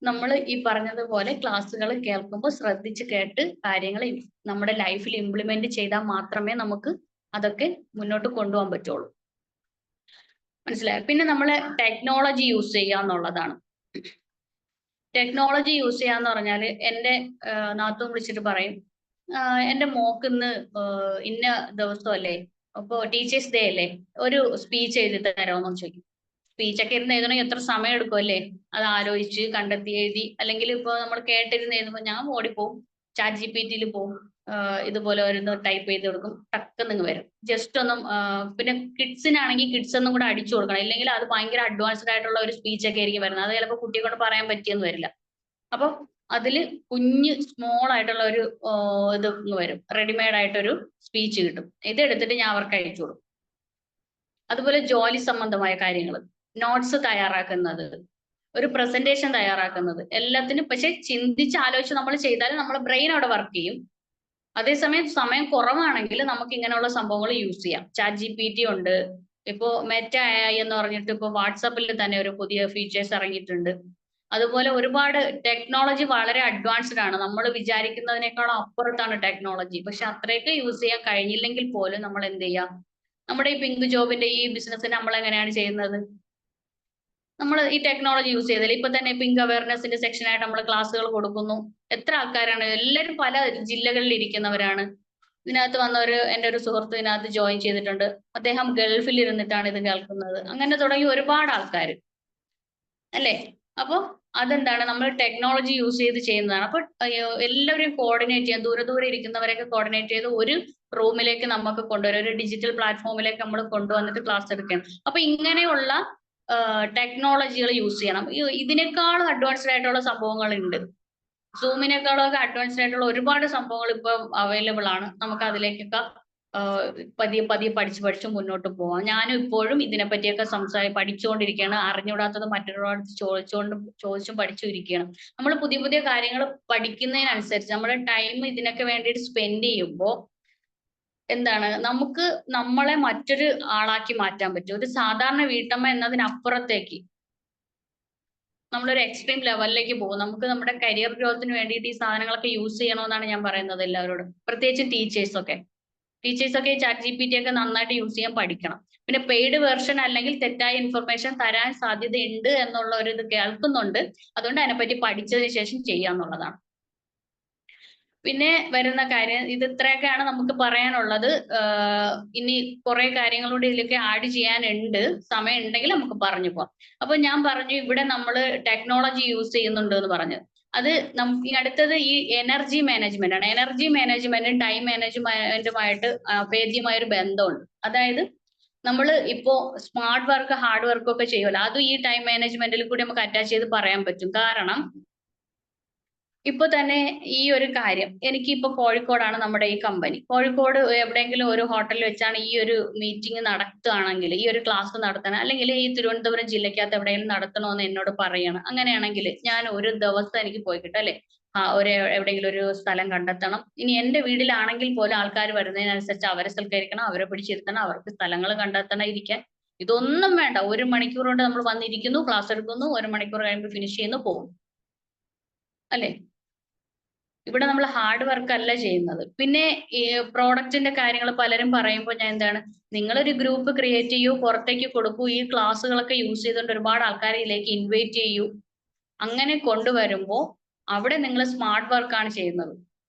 നമ്മൾ ഈ പറഞ്ഞതുപോലെ ക്ലാസ്സുകൾ കേൾക്കുമ്പോൾ ശ്രദ്ധിച്ച് കേട്ട് കാര്യങ്ങൾ നമ്മുടെ ലൈഫിൽ ഇംപ്ലിമെന്റ് ചെയ്താൽ മാത്രമേ നമുക്ക് അതൊക്കെ മുന്നോട്ട് കൊണ്ടുപോകാൻ പറ്റുള്ളൂ. മനസ്സിലായോ? പിന്നെ നമ്മൾ ടെക്നോളജി യൂസ് ചെയ്യുക എന്നുള്ളതാണ്. ടെക്നോളജി യൂസ് ചെയ്യാന്ന് പറഞ്ഞാൽ എൻ്റെ നാത്തൂൻ വിളിച്ചിട്ട് പറയും എൻ്റെ മോക്ക് ഇന്ന് ഇന്ന ദിവസമല്ലേ, അപ്പോ ടീച്ചേഴ്സ് ഡേ അല്ലേ, ഒരു സ്പീച്ച് എഴുതി തരാമെന്ന് ചോദിക്കും. സ്പീച്ചൊക്കെ ഇരുന്ന് എഴുതണമെങ്കിൽ എത്ര സമയം എടുക്കും അല്ലേ? അത് ആലോചിച്ച് കണ്ടെത്തി എഴുതി, അല്ലെങ്കിൽ ഇപ്പൊ നമ്മൾ കേട്ടിരുന്ന് എഴുതുമ്പോൾ ഞാൻ ഓടിപ്പോവും, ചാറ്റ് GPT പോവും, ഇതുപോലെ ഓരോന്ന് ടൈപ്പ് ചെയ്ത് കൊടുക്കും, ടക്കെന്നിങ്ങ് വരും. ജസ്റ്റ് ഒന്നും പിന്നെ കിഡ്സിനാണെങ്കിൽ കിഡ്സ് ഒന്നും കൂടെ അടിച്ചു കൊടുക്കണം, ഇല്ലെങ്കിൽ അത് ഭയങ്കര അഡ്വാൻസ്ഡ് ആയിട്ടുള്ള ഒരു സ്പീച്ച് ഒക്കെ ആയിരിക്കും വരുന്നത്. അത് ചിലപ്പോൾ കുട്ടിയെ കൊണ്ട് പറയാൻ പറ്റിയെന്ന് വരില്ല. അപ്പൊ അതില് കുഞ്ഞ് സ്മോൾ ആയിട്ടുള്ള ഒരു ഇത് വരും, റെഡിമെയ്ഡ് ആയിട്ടൊരു സ്പീച്ച് കിട്ടും. ഇതെടുത്തിട്ട് ഞാൻ അവർക്ക് അയച്ചു കൊടുക്കും. അതുപോലെ ജോലി സംബന്ധമായ കാര്യങ്ങൾ, നോട്ട്സ് തയ്യാറാക്കുന്നത്, ഒരു പ്രസന്റേഷൻ തയ്യാറാക്കുന്നത്, എല്ലാത്തിനും പക്ഷെ ചിന്തിച്ച് ആലോചിച്ച് നമ്മൾ ചെയ്താൽ നമ്മുടെ ബ്രെയിൻ അവിടെ വർക്ക് ചെയ്യും. അതേസമയം സമയം കുറവാണെങ്കിൽ നമുക്ക് ഇങ്ങനെയുള്ള സംഭവങ്ങൾ യൂസ് ചെയ്യാം. ചാറ്റ് GPT ഉണ്ട്, ഇപ്പോ മെറ്റ AI എന്ന് പറഞ്ഞിട്ട് ഇപ്പൊ വാട്സാപ്പിൽ തന്നെ ഒരു പുതിയ ഫീച്ചേഴ്സ് ഇറങ്ങിയിട്ടുണ്ട്. അതുപോലെ ഒരുപാട് ടെക്നോളജി വളരെ അഡ്വാൻസ്ഡ് ആണ്. നമ്മൾ വിചാരിക്കുന്നതിനേക്കാളും അപ്പുറത്താണ് ടെക്നോളജി. പക്ഷെ അത്രയൊക്കെ യൂസ് ചെയ്യാൻ കഴിഞ്ഞില്ലെങ്കിൽ പോലും നമ്മൾ എന്ത് ചെയ്യാം, നമ്മുടെ ഈ പിങ്ക് ജോബിന്റെ ഈ ബിസിനസ്സിന് നമ്മൾ എങ്ങനെയാണ് ചെയ്യുന്നത്, നമ്മൾ ഈ ടെക്നോളജി യൂസ് ചെയ്താൽ ഇപ്പൊ തന്നെ പിങ്ക് അവയർനെസിന്റെ സെക്ഷനായിട്ട് നമ്മൾ ക്ലാസ്സുകൾ കൊടുക്കുന്നു. എത്ര ആൾക്കാരാണ്, എല്ലാവരും പല ജില്ലകളിൽ ഇരിക്കുന്നവരാണ്. ഇതിനകത്ത് വന്നവര്, എൻ്റെ ഒരു സുഹൃത്ത് ഇതിനകത്ത് ജോയിൻ ചെയ്തിട്ടുണ്ട്. അദ്ദേഹം ഗൾഫിൽ ഇരുന്നിട്ടാണ് ഇത് കേൾക്കുന്നത്. അങ്ങനെ തുടങ്ങി ഒരുപാട് ആൾക്കാർ അല്ലേ. അപ്പൊ അതെന്താണ്, നമ്മൾ ടെക്നോളജി യൂസ് ചെയ്ത് ചെയ്യുന്നതാണ്. അപ്പൊ എല്ലാവരെയും കോർഡിനേറ്റ് ചെയ്യാൻ, ദൂരെ ദൂരെ ഇരിക്കുന്നവരെയൊക്കെ കോർഡിനേറ്റ് ചെയ്ത് ഒരു റൂമിലേക്ക് നമുക്ക് കൊണ്ടുവരും, ഒരു ഡിജിറ്റൽ പ്ലാറ്റ്ഫോമിലേക്ക് നമ്മൾ കൊണ്ടുവന്നിട്ട് ക്ലാസ് എടുക്കണം. അപ്പൊ ഇങ്ങനെയുള്ള ടെക്നോളജികൾ യൂസ് ചെയ്യണം. ഇതിനേക്കാളും അഡ്വാൻസ്ഡ് ആയിട്ടുള്ള സംഭവങ്ങൾ ഉണ്ട്. സൂമിനേക്കാളും ഒക്കെ അഡ്വാൻസ്ഡ് ആയിട്ടുള്ള ഒരുപാട് സംഭവങ്ങൾ ഇപ്പൊ അവൈലബിൾ ആണ്. നമുക്ക് അതിലേക്കൊക്കെ പതിയെ പതിയെ പഠിച്ച് മുന്നോട്ട് പോവാം. ഞാനും ഇപ്പോഴും ഇതിനെപ്പറ്റിയൊക്കെ പഠിച്ചുകൊണ്ടിരിക്കുകയാണ്. അറിഞ്ഞൂടാത്തത് മറ്റൊരാളോട് ചോദിച്ചും പഠിച്ചും ഇരിക്കുകയാണ്. നമ്മൾ പുതിയ പുതിയ കാര്യങ്ങൾ പഠിക്കുന്നതിനനുസരിച്ച് നമ്മുടെ ടൈം ഇതിനൊക്കെ വേണ്ടിയിട്ട് സ്പെൻഡ് ചെയ്യുമ്പോൾ എന്താണ് നമുക്ക് നമ്മളെ മറ്റൊരു ആളാക്കി മാറ്റാൻ പറ്റും. ഒരു സാധാരണ വീട്ടമ്മ എന്നതിനപ്പുറത്തേക്ക് നമ്മളൊരു എക്സ്ട്രീം ലെവലിലേക്ക് പോകും. നമുക്ക് നമ്മുടെ കരിയർ ഗ്രോത്തിന് വേണ്ടിയിട്ട് ഈ സാധനങ്ങളൊക്കെ യൂസ് ചെയ്യണമെന്നാണ് ഞാൻ പറയുന്നത് എല്ലാവരോടും. പ്രത്യേകിച്ച് ടീച്ചേഴ്സൊക്കെ ഈ ചാറ്റ് GPT ഒക്കെ നന്നായിട്ട് യൂസ് ചെയ്യാൻ പഠിക്കണം. പിന്നെ പെയ്ഡ് വെർഷൻ അല്ലെങ്കിൽ തെറ്റായ ഇൻഫർമേഷൻ തരാൻ സാധ്യതയുണ്ട് എന്നുള്ള ഒരു ഇത് കേൾക്കുന്നുണ്ട്. അതുകൊണ്ട് അതിനെപ്പറ്റി പഠിച്ചതിന് ശേഷം ചെയ്യാന്നുള്ളതാണ്. പിന്നെ വരുന്ന കാര്യം ഇത് ഇത്രയൊക്കെയാണ് നമുക്ക് പറയാനുള്ളത്. ഇനി കുറെ കാര്യങ്ങളൂടെ ഇതിലേക്ക് ആഡ് ചെയ്യാനുണ്ട്. സമയം ഉണ്ടെങ്കിൽ നമുക്ക് പറഞ്ഞു പോവാം. അപ്പൊ ഞാൻ പറഞ്ഞു ഇവിടെ നമ്മൾ ടെക്നോളജി യൂസ് ചെയ്യുന്നുണ്ട് എന്ന് പറഞ്ഞു. അത് ഈ അടുത്തത് ഈ എനർജി മാനേജ്മെന്റ് ആണ്. എനർജി മാനേജ്മെന്റും ടൈം മാനേജ്മെന്റുമായിട്ട് അഭേദ്യമായ ഒരു ബന്ധമുണ്ട്. അതായത് നമ്മൾ ഇപ്പോ സ്മാർട്ട് വർക്ക് ഹാർഡ് വർക്ക് ഒക്കെ ചെയ്യുമല്ലോ, അതും ഈ ടൈം മാനേജ്മെന്റിൽ കൂടി നമുക്ക് അറ്റാച്ച് ചെയ്ത് പറയാൻ പറ്റും. കാരണം ഇപ്പൊ തന്നെ ഈ ഒരു കാര്യം എനിക്കിപ്പോ കോഴിക്കോടാണ് നമ്മുടെ ഈ കമ്പനി. കോഴിക്കോട് എവിടെയെങ്കിലും ഒരു ഹോട്ടലിൽ വെച്ചാണ് ഈ ഒരു മീറ്റിംഗ് നടത്തുകയാണെങ്കിൽ, ഈ ഒരു ക്ലാസ് നടത്തണം, അല്ലെങ്കിൽ ഈ തിരുവനന്തപുരം ജില്ലക്കകത്ത് എവിടെയെങ്കിലും നടത്തണമെന്ന് എന്നോട് പറയണം. അങ്ങനെയാണെങ്കിൽ ഞാൻ ഒരു ദിവസം എനിക്ക് പോയി കിട്ടും അല്ലെ, എവിടെയെങ്കിലും ഒരു സ്ഥലം കണ്ടെത്തണം. ഇനി എന്റെ വീട്ടിലാണെങ്കിൽ പോലും ആൾക്കാർ വരുന്നതിനനുസരിച്ച് അവരെ സൽക്കരിക്കണം, അവരെ പിടിച്ചിരുത്തണം, അവർക്ക് സ്ഥലങ്ങൾ കണ്ടെത്തണം, ഇരിക്കാൻ. ഇതൊന്നും വേണ്ട. 1 മണിക്കൂർ കൊണ്ട് നമ്മൾ വന്നിരിക്കുന്നു, ക്ലാസ് എടുക്കുന്നു, 1 മണിക്കൂർ കഴിയുമ്പോൾ ഫിനിഷ് ചെയ്യുന്നു, പോകും അല്ലെ. ഇവിടെ നമ്മൾ ഹാർഡ് വർക്ക് അല്ല ചെയ്യുന്നത്. പിന്നെ ഈ പ്രോഡക്റ്റിന്റെ കാര്യങ്ങൾ പലരും പറയുമ്പോൾ ഞാൻ എന്താണ്, നിങ്ങളൊരു ഗ്രൂപ്പ് ക്രിയേറ്റ് ചെയ്യൂ, പുറത്തേക്ക് കൊടുക്കൂ, ഈ ക്ലാസ്സുകളൊക്കെ യൂസ് ചെയ്തുകൊണ്ട് ഒരുപാട് ആൾക്കാരെ ഇതിലേക്ക് ഇൻവൈറ്റ് ചെയ്യൂ. അങ്ങനെ കൊണ്ടുവരുമ്പോൾ അവിടെ നിങ്ങൾ സ്മാർട്ട് വർക്കാണ് ചെയ്യുന്നത്.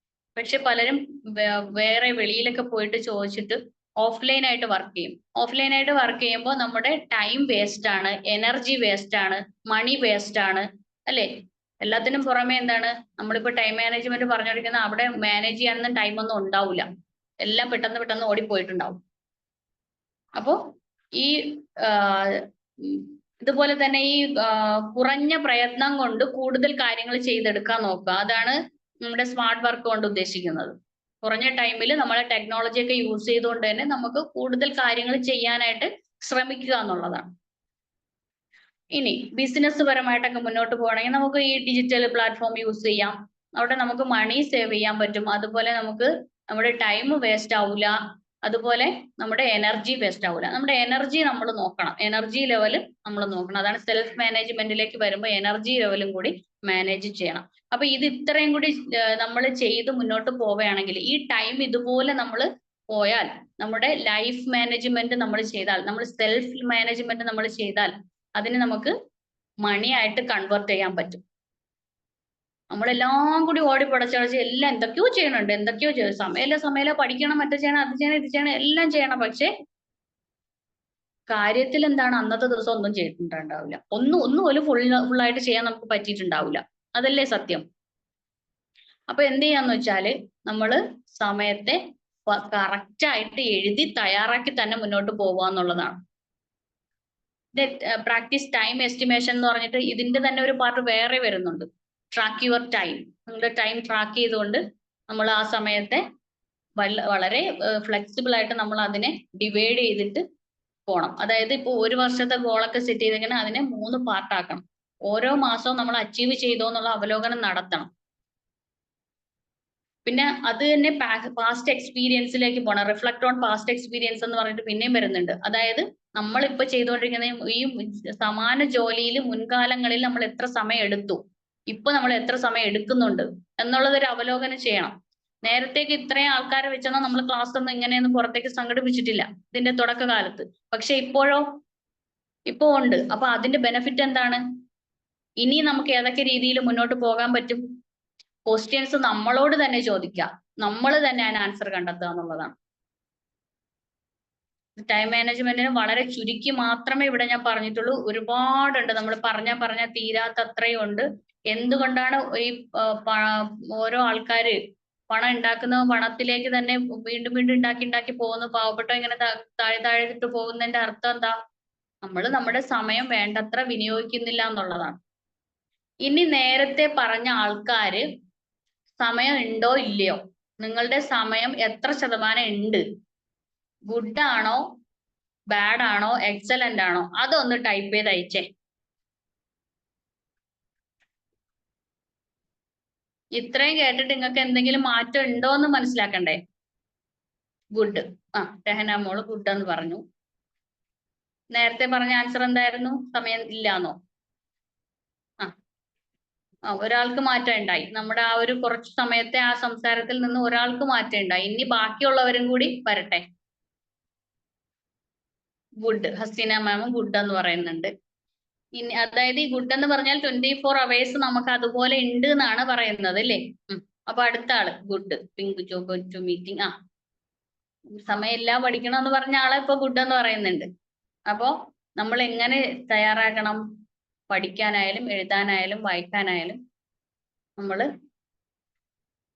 പക്ഷെ പലരും വേറെ വെളിയിലൊക്കെ പോയിട്ട് ചോദിച്ചിട്ട് ഓഫ്ലൈൻ ആയിട്ട് വർക്ക് ചെയ്യും. ഓഫ്ലൈൻ ആയിട്ട് വർക്ക് ചെയ്യുമ്പോൾ നമ്മുടെ ടൈം വേസ്റ്റ് ആണ്, എനർജി വേസ്റ്റ് ആണ്, മണി വേസ്റ്റ് ആണ് അല്ലെ. എല്ലാത്തിനും പുറമെ എന്താണ്, നമ്മളിപ്പോ ടൈം മാനേജ്മെന്റ് പറഞ്ഞിരിക്കുന്ന അവിടെ മാനേജ് ചെയ്യാനൊന്നും ടൈം ഒന്നും ഉണ്ടാവില്ല. എല്ലാം പെട്ടെന്ന് ഓടിപ്പോയിട്ടുണ്ടാവും. അപ്പോ ഈ ഇതുപോലെ തന്നെ ഈ കുറഞ്ഞ പ്രയത്നം കൊണ്ട് കൂടുതൽ കാര്യങ്ങൾ ചെയ്തെടുക്കാൻ നോക്കുക. അതാണ് നമ്മുടെ സ്മാർട്ട് വർക്ക് കൊണ്ട് ഉദ്ദേശിക്കുന്നത്. കുറഞ്ഞ ടൈമിൽ നമ്മളെ ടെക്നോളജി ഒക്കെ യൂസ് ചെയ്തുകൊണ്ട് തന്നെ നമുക്ക് കൂടുതൽ കാര്യങ്ങൾ ചെയ്യാനായിട്ട് ശ്രമിക്കുക എന്നുള്ളതാണ്. ഇനി ബിസിനസ് പരമായിട്ടൊക്കെ മുന്നോട്ട് പോകണമെങ്കിൽ നമുക്ക് ഈ ഡിജിറ്റൽ പ്ലാറ്റ്ഫോം യൂസ് ചെയ്യാം. അവിടെ നമുക്ക് മണി സേവ് ചെയ്യാൻ പറ്റും. അതുപോലെ നമുക്ക് നമ്മുടെ ടൈം വേസ്റ്റ് ആവില്ല. അതുപോലെ നമ്മുടെ എനർജി വേസ്റ്റ് ആവില്ല. നമ്മുടെ എനർജി നമ്മൾ നോക്കണം. എനർജി ലെവൽ നമ്മൾ നോക്കണം. അതാണ് സെൽഫ് മാനേജ്മെന്റിലേക്ക് വരുമ്പോൾ എനർജി ലെവലും കൂടി മാനേജ് ചെയ്യണം. അപ്പൊ ഇത് ഇത്രയും കൂടി നമ്മൾ ചെയ്ത് മുന്നോട്ട് പോവുകയാണെങ്കിൽ, ഈ ടൈം ഇതുപോലെ നമ്മൾ പോയാൽ, നമ്മുടെ ലൈഫ് മാനേജ്മെന്റ് നമ്മൾ ചെയ്താൽ, നമ്മൾ സെൽഫ് മാനേജ്മെന്റ് നമ്മൾ ചെയ്താൽ അതിന് നമുക്ക് മണി ആയിട്ട് കൺവേർട്ട് ചെയ്യാൻ പറ്റും. നമ്മളെല്ലാം കൂടി ഓടി പടച്ചടച്ച് എല്ലാം എന്തൊക്കെയോ ചെയ്യണുണ്ട്, എന്തൊക്കെയോ ചെയ്യും. സമയമില്ല പഠിക്കണം, മറ്റേ ചെയ്യണം, അത് ചെയ്യണം, ഇത് ചെയ്യണം, എല്ലാം ചെയ്യണം. പക്ഷെ കാര്യത്തിൽ എന്താണ്, അന്നത്തെ ദിവസം ഒന്നും ചെയ്തിട്ടുണ്ടാവില്ല. ഒന്നും പോലും ഫുള്ളായിട്ട് ചെയ്യാൻ നമുക്ക് പറ്റിയിട്ടുണ്ടാവില്ല. അതല്ലേ സത്യം. അപ്പൊ എന്ത് ചെയ്യാന്ന് വെച്ചാല് നമ്മള് സമയത്തെ കറക്റ്റ് ആയിട്ട് എഴുതി തയ്യാറാക്കി തന്നെ മുന്നോട്ട് പോവുക എന്നുള്ളതാണ്. പ്രാക്ടീസ് ടൈം എസ്റ്റിമേഷൻ എന്ന് പറഞ്ഞിട്ട് ഇതിന്റെ തന്നെ ഒരു പാർട്ട് വേറെ വരുന്നുണ്ട്. Track your time. നിങ്ങളുടെ ടൈം ട്രാക്ക് ചെയ്തുകൊണ്ട് നമ്മൾ ആ സമയത്തെ വളരെ ഫ്ലെക്സിബിൾ ആയിട്ട് നമ്മൾ അതിനെ ഡിവൈഡ് ചെയ്തിട്ട് പോകണം. അതായത് ഇപ്പൊ 1 വർഷത്തെ ഗോളൊക്കെ സെറ്റ് ചെയ്തെങ്കിൽ അതിനെ 3 പാർട്ടാക്കണം. ഓരോ മാസവും നമ്മൾ അച്ചീവ് ചെയ്തോ എന്നുള്ള അവലോകനം നടത്തണം. പിന്നെ അത് തന്നെ പാസ്റ്റ് എക്സ്പീരിയൻസിലേക്ക് പോകണം. റിഫ്ലക്ട് ഓൺ പാസ്റ്റ് എക്സ്പീരിയൻസ് എന്ന് പറഞ്ഞിട്ട് പിന്നെയും വരുന്നുണ്ട്. അതായത് നമ്മളിപ്പോ ചെയ്തുകൊണ്ടിരിക്കുന്ന ഈ സമാന ജോലിയിൽ മുൻകാലങ്ങളിൽ നമ്മൾ എത്ര സമയം എടുത്തു, ഇപ്പൊ നമ്മൾ എത്ര സമയം എടുക്കുന്നുണ്ട് എന്നുള്ളതൊരു അവലോകനം ചെയ്യണം. നേരത്തേക്ക് ഇത്രയും ആൾക്കാരെ വെച്ചാൽ നമ്മൾ ക്ലാസ് ഒന്നും ഇങ്ങനെയൊന്നും പുറത്തേക്ക് സംഘടിപ്പിച്ചിട്ടില്ല ഇതിന്റെ തുടക്കകാലത്ത്. പക്ഷെ ഇപ്പോ ഉണ്ട്. അപ്പൊ അതിന്റെ ബെനിഫിറ്റ് എന്താണ്? ഇനി നമുക്ക് ഏതൊക്കെ രീതിയിൽ മുന്നോട്ട് പോകാൻ പറ്റും? ക്വസ്റ്റ്യൻസ് നമ്മളോട് തന്നെ ചോദിക്കുക, നമ്മൾ തന്നെ അതിന് ആൻസർ കണ്ടെത്തുക എന്നുള്ളതാണ്. ടൈം മാനേജ്മെന്റിന് വളരെ ചുരുക്കി മാത്രമേ ഇവിടെ ഞാൻ പറഞ്ഞിട്ടുള്ളൂ. ഒരുപാടുണ്ട്, നമ്മൾ പറഞ്ഞാൽ തീരാത്തത്രയും ഉണ്ട്. എന്തുകൊണ്ടാണ് ഈ ഓരോ ആൾക്കാര് പണം ഉണ്ടാക്കുന്ന പണത്തിലേക്ക് തന്നെ വീണ്ടും ഉണ്ടാക്കി പോകുന്നു, പാവപ്പെട്ട ഇങ്ങനെ താഴെ പോകുന്നതിന്റെ അർത്ഥം എന്താ? നമ്മൾ നമ്മുടെ സമയം വേണ്ടത്ര വിനിയോഗിക്കുന്നില്ല എന്നുള്ളതാണ്. ഇനി നേരത്തെ പറഞ്ഞ ആൾക്കാര് സമയം ഉണ്ടോ ഇല്ലയോ, നിങ്ങളുടെ സമയം എത്ര ശതമാനം ഉണ്ട്, ഗുഡ് ആണോ ബാഡ് ആണോ എക്സലന്റ് ആണോ അതൊന്ന് ടൈപ്പ് ചെയ്ത് അയച്ചേ. ഇത്രയും കേട്ടിട്ട് നിങ്ങൾക്ക് എന്തെങ്കിലും മാറ്റം ഉണ്ടോ എന്ന് മനസ്സിലാക്കണ്ടേ? ഗുഡ്. രഹന മോള് ഗുഡ് എന്ന് പറഞ്ഞു. നേരത്തെ പറഞ്ഞ ആൻസർ എന്തായിരുന്നു? സമയം ഇല്ലാന്നോ? ഒരാൾക്ക് മാറ്റം ഉണ്ടായി. നമ്മുടെ ആ ഒരു കുറച്ച് സമയത്തെ ആ സംസാരത്തിൽ നിന്ന് ഒരാൾക്ക് മാറ്റം ഉണ്ടായി. ഇനി ബാക്കിയുള്ളവരും കൂടി വരട്ടെ. ഗുഡ്. ഹസീന മാമും ഗുഡ് എന്ന് പറയുന്നുണ്ട്. ഇനി അതായത് ഈ ഗുഡ് എന്ന് പറഞ്ഞാൽ 24 hours നമുക്ക് അതുപോലെ ഉണ്ട് എന്നാണ് പറയുന്നത് അല്ലേ? അപ്പൊ അടുത്ത ആള് good. Pink job to meeting. സമയമില്ല പഠിക്കണം എന്ന് പറഞ്ഞ ആളെ ഇപ്പൊ ഗുഡ് എന്ന് പറയുന്നുണ്ട്. അപ്പോ നമ്മൾ എങ്ങനെ തയ്യാറാകണം? പഠിക്കാനായാലും എഴുതാനായാലും വായിക്കാനായാലും നമ്മൾ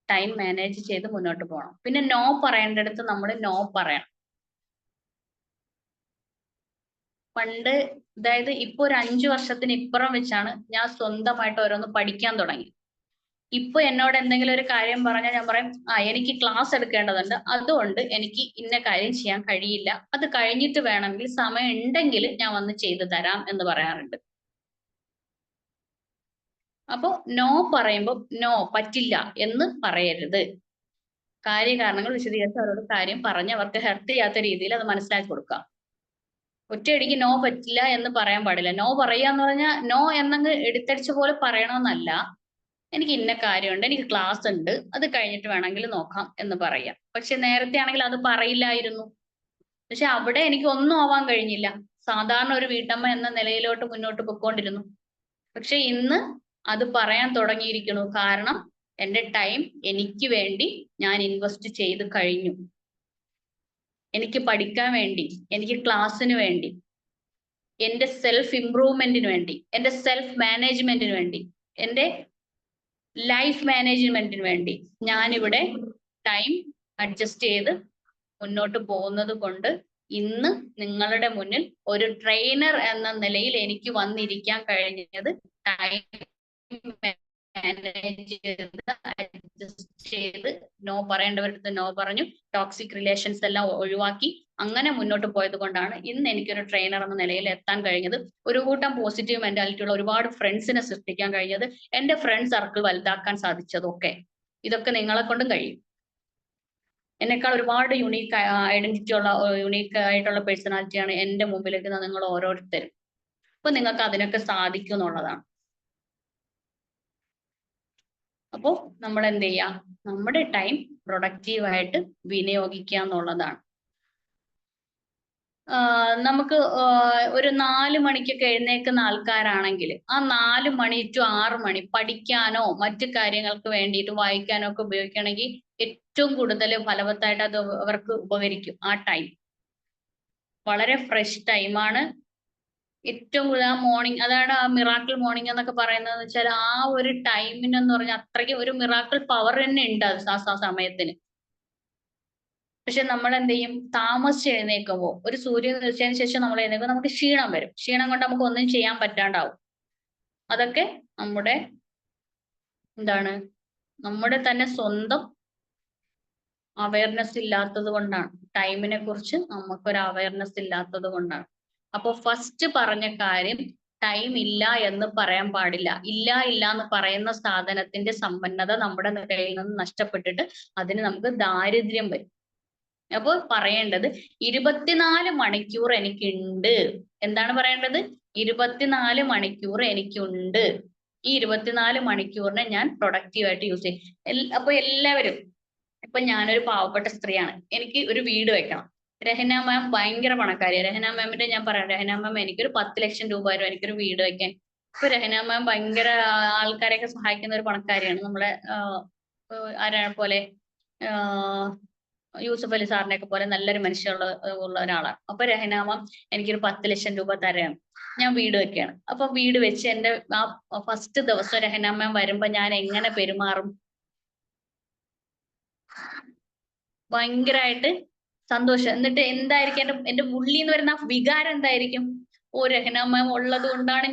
ടൈം മാനേജ് ചെയ്ത് മുന്നോട്ട് പോകണം. പിന്നെ നോ പറയേണ്ടടുത്ത് നമ്മൾ നോ പറയണം. പണ്ട്, അതായത് ഇപ്പൊ ഒരു 5 വർഷത്തിന് ഇപ്പുറം വെച്ചാണ് ഞാൻ സ്വന്തമായിട്ട് ഓരോന്ന് പഠിക്കാൻ തുടങ്ങി. ഇപ്പൊ എന്നോട് എന്തെങ്കിലും ഒരു കാര്യം പറഞ്ഞാൽ ഞാൻ പറയും, എനിക്ക് ക്ലാസ് എടുക്കേണ്ടതുണ്ട്, അതുകൊണ്ട് എനിക്ക് ഇന്ന കാര്യം ചെയ്യാൻ കഴിയില്ല, അത് കഴിഞ്ഞിട്ട് വേണമെങ്കിൽ സമയം ഉണ്ടെങ്കിൽ ഞാൻ വന്ന് ചെയ്തു തരാം എന്ന് പറയാറുണ്ട്. അപ്പോ നോ പറയുമ്പോൾ നോ പറ്റില്ല എന്ന് പറയരുത്. കാര്യകാരണങ്ങൾ വിശദീകരിച്ച് അവരോട് കാര്യം പറഞ്ഞ് അവർക്ക് ഹെർട്ട് ചെയ്യാത്ത രീതിയിൽ അത് മനസ്സിലാക്കി കൊടുക്കുക. ഒറ്റയടിക്ക് നോ പറ്റില്ല എന്ന് പറയാൻ പാടില്ല. നോ പറയുക എന്ന് പറഞ്ഞാൽ നോ എന്നങ്ങ് എടുത്തടിച്ച പോലെ പറയണമെന്നല്ല. എനിക്ക് ഇന്ന കാര്യമുണ്ട്, എനിക്ക് ക്ലാസ് ഉണ്ട്, അത് കഴിഞ്ഞിട്ട് വേണമെങ്കിൽ നോക്കാം എന്ന് പറയാം. പക്ഷെ നേരത്തെ ആണെങ്കിൽ അത് പറയില്ലായിരുന്നു. പക്ഷെ അവിടെ എനിക്ക് ഒന്നും ആവാൻ കഴിഞ്ഞില്ല. സാധാരണ ഒരു വീട്ടമ്മ എന്ന നിലയിലോട്ട് മുന്നോട്ട് പൊയ്ക്കൊണ്ടിരുന്നു. പക്ഷെ ഇന്ന് അത് പറയാൻ തുടങ്ങിയിരിക്കുന്നു. കാരണം എൻ്റെ ടൈം എനിക്ക് വേണ്ടി ഞാൻ ഇൻവെസ്റ്റ് ചെയ്ത് കഴിഞ്ഞു. എനിക്ക് പഠിക്കാൻ വേണ്ടി, എനിക്ക് ക്ലാസ്സിന് വേണ്ടി, എൻ്റെ സെൽഫ് ഇംപ്രൂവ്മെന്റിന് വേണ്ടി, എൻ്റെ സെൽഫ് മാനേജ്മെന്റിന് വേണ്ടി, എൻ്റെ ലൈഫ് മാനേജ്മെന്റിന് വേണ്ടി ഞാനിവിടെ ടൈം അഡ്ജസ്റ്റ് ചെയ്ത് മുന്നോട്ട് പോകുന്നത് കൊണ്ട് ഇന്ന് നിങ്ങളുടെ മുന്നിൽ ഒരു ട്രെയിനർ എന്ന നിലയിൽ എനിക്ക് വന്നിരിക്കാൻ കഴിഞ്ഞത് ടൈം മാനേജ് ചെയ്ത് അഡ്ജസ്റ്റ് ചെയ്ത് നോ പറയേണ്ടവരുടെ നോ പറഞ്ഞു, ടോക്സിക് റിലേഷൻസ് എല്ലാം ഒഴിവാക്കി അങ്ങനെ മുന്നോട്ട് പോയത് കൊണ്ടാണ് ഇന്ന് എനിക്കൊരു ട്രെയിനർ എന്ന നിലയിൽ എത്താൻ കഴിഞ്ഞത്. ഒരു കൂട്ടം പോസിറ്റീവ് മെന്റാലിറ്റി ഉള്ള ഒരുപാട് ഫ്രണ്ട്സിനെ സൃഷ്ടിക്കാൻ കഴിഞ്ഞത്, എന്റെ ഫ്രണ്ട് സർക്കിൾ വലുതാക്കാൻ സാധിച്ചതൊക്കെ ഇതൊക്കെ നിങ്ങളെ കൊണ്ടും കഴിയും. എന്നെക്കാൾ ഒരുപാട് യുണീക്ക് ഐഡന്റിറ്റി ഉള്ള യുണീക്ക് ആയിട്ടുള്ള പേഴ്സണാലിറ്റിയാണ് എന്റെ മുമ്പിലേക്ക് നിങ്ങൾ ഓരോരുത്തരും. അപ്പൊ നിങ്ങൾക്ക് അതിനൊക്കെ സാധിക്കും എന്നുള്ളതാണ്. അപ്പോൾ നമ്മൾ എന്ത് ചെയ്യാം? നമ്മുടെ ടൈം പ്രൊഡക്റ്റീവായിട്ട് വിനിയോഗിക്കുക എന്നുള്ളതാണ്. നമുക്ക് ഒരു 4 മണിക്കൊക്കെ എഴുന്നേൽക്കുന്ന ആൾക്കാരാണെങ്കിൽ ആ 4 മണി ടു 6 മണി പഠിക്കാനോ മറ്റു കാര്യങ്ങൾക്ക് വേണ്ടിയിട്ട് വായിക്കാനോ ഒക്കെ ഉപയോഗിക്കുകയാണെങ്കിൽ ഏറ്റവും കൂടുതൽ ഫലവത്തായിട്ട് അത് അവർക്ക് ഉപകരിക്കും. ആ ടൈം വളരെ ഫ്രഷ് ടൈമാണ്. ഏറ്റവും കൂടുതൽ ആ മോർണിംഗ്, അതാണ് ആ മിറാക്കിൾ മോർണിംഗ് എന്നൊക്കെ പറയുന്നത് വെച്ചാൽ ആ ഒരു ടൈമിനെന്ന് പറഞ്ഞാൽ അത്രയ്ക്ക് ഒരു മിറാക്കിൾ പവർ തന്നെ ഉണ്ട് ആ സമയത്തിന്. പക്ഷെ നമ്മൾ എന്ത് ചെയ്യും? താമസിച്ച് എഴുന്നേൽക്കുമ്പോൾ, ഒരു സൂര്യൻ ഉദിച്ചതിന് ശേഷം നമ്മൾ എഴുന്നേൽക്കുമ്പോൾ നമുക്ക് ക്ഷീണം വരും. ക്ഷീണം കൊണ്ട് നമുക്ക് ഒന്നും ചെയ്യാൻ പറ്റാണ്ടാവും. അതൊക്കെ നമ്മുടെ എന്താണ്, നമ്മുടെ തന്നെ സ്വന്തം അവയർനെസ് ഇല്ലാത്തത് കൊണ്ടാണ്. ടൈമിനെ കുറിച്ച് നമുക്കൊരു അവയർനെസ് ഇല്ലാത്തത് കൊണ്ടാണ്. അപ്പൊ ഫസ്റ്റ് പറഞ്ഞ കാര്യം, ടൈം ഇല്ല എന്ന് പറയാൻ പാടില്ല. ഇല്ല എന്ന് പറയുന്ന സാധനത്തിന്റെ സമ്പന്നത നമ്മുടെ കയ്യിൽ നിന്ന് നഷ്ടപ്പെട്ടിട്ട് അതിന് നമുക്ക് ദാരിദ്ര്യം വരും. അപ്പോൾ പറയേണ്ടത് 24 മണിക്കൂർ എനിക്കുണ്ട്. എന്താണ് പറയേണ്ടത്? 24 മണിക്കൂർ എനിക്കുണ്ട്. ഈ 24 മണിക്കൂറിനെ ഞാൻ പ്രൊഡക്റ്റീവായിട്ട് യൂസ് ചെയ്യും. അപ്പൊ എല്ലാവരും, ഇപ്പൊ ഞാനൊരു പാവപ്പെട്ട സ്ത്രീയാണ്, എനിക്ക് ഒരു വീട് വെക്കണം. രഹന മാം ഭയങ്കര പണക്കാരിയാണ്. രഹന മാമിന്റെ ഞാൻ പറയാം, രഹന മാം എനിക്കൊരു 10 ലക്ഷം രൂപ വരും എനിക്കൊരു വീട് വെക്കാൻ. ഇപ്പൊ രഹന മാം ഭയങ്കര ആൾക്കാരെയൊക്കെ സഹായിക്കുന്ന ഒരു പണക്കാരിയാണ്. നമ്മളെ ആരാ പോലെ യൂസഫ് അലി സാറിനെ ഒക്കെ പോലെ നല്ലൊരു മനുഷ്യമുള്ള ഒരാളാണ്. അപ്പൊ രഹന മാം എനിക്കൊരു 10 ലക്ഷം രൂപ തരാണ്, ഞാൻ വീട് വെക്കുകയാണ്. അപ്പൊ വീട് വെച്ച് എന്റെ ആ ഫസ്റ്റ് ദിവസം രഹന മാം വരുമ്പോ ഞാൻ എങ്ങനെ പെരുമാറും? ഭയങ്കരമായിട്ട് സന്തോഷം. എന്നിട്ട് എന്തായിരിക്കും എന്റെ ഉള്ളിൽ നിന്ന് വരുന്ന വികാരം എന്തായിരിക്കും? ഓ, രഹന മാം ഉള്ളത് കൊണ്ടാണ്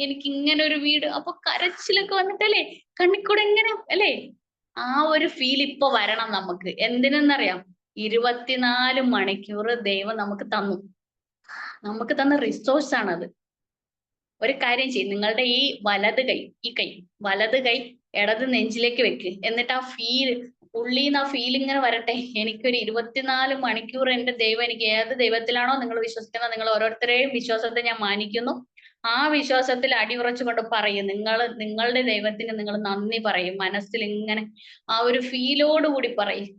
എനിക്ക് ഇങ്ങനെ ഒരു വീട്. അപ്പൊ കരച്ചിലൊക്കെ വന്നിട്ടല്ലേ കണ്ണിക്കൂടെ എങ്ങനെ അല്ലേ? ആ ഒരു ഫീൽ ഇപ്പൊ വരണം നമുക്ക്. എന്തിനെന്നറിയാം? 24 മണിക്കൂർ ദൈവം നമുക്ക് തന്നു. നമുക്ക് തന്ന റിസോഴ്സ് ആണത്. ഒരു കാര്യം ചെയ്യും, നിങ്ങളുടെ ഈ വലത് കൈ ഇടത് നെഞ്ചിലേക്ക് വെക്ക്. എന്നിട്ട് ആ ഫീൽ, ഉള്ളീന്ന് ആ ഫീൽ ഇങ്ങനെ വരട്ടെ. എനിക്കൊരു 24 മണിക്കൂർ എന്റെ ദൈവം, എനിക്ക് ഏത് ദൈവത്തിലാണോ നിങ്ങൾ വിശ്വസിക്കുന്നത്, നിങ്ങൾ ഓരോരുത്തരെയും വിശ്വാസത്തെ ഞാൻ മാനിക്കുന്നു. ആ വിശ്വാസത്തിൽ അടിയുറച്ചുകൊണ്ട് പറയും, നിങ്ങളുടെ ദൈവത്തിന് നിങ്ങൾ നന്ദി പറയും. മനസ്സിൽ ഇങ്ങനെ ആ ഒരു ഫീലോടുകൂടി പറയും.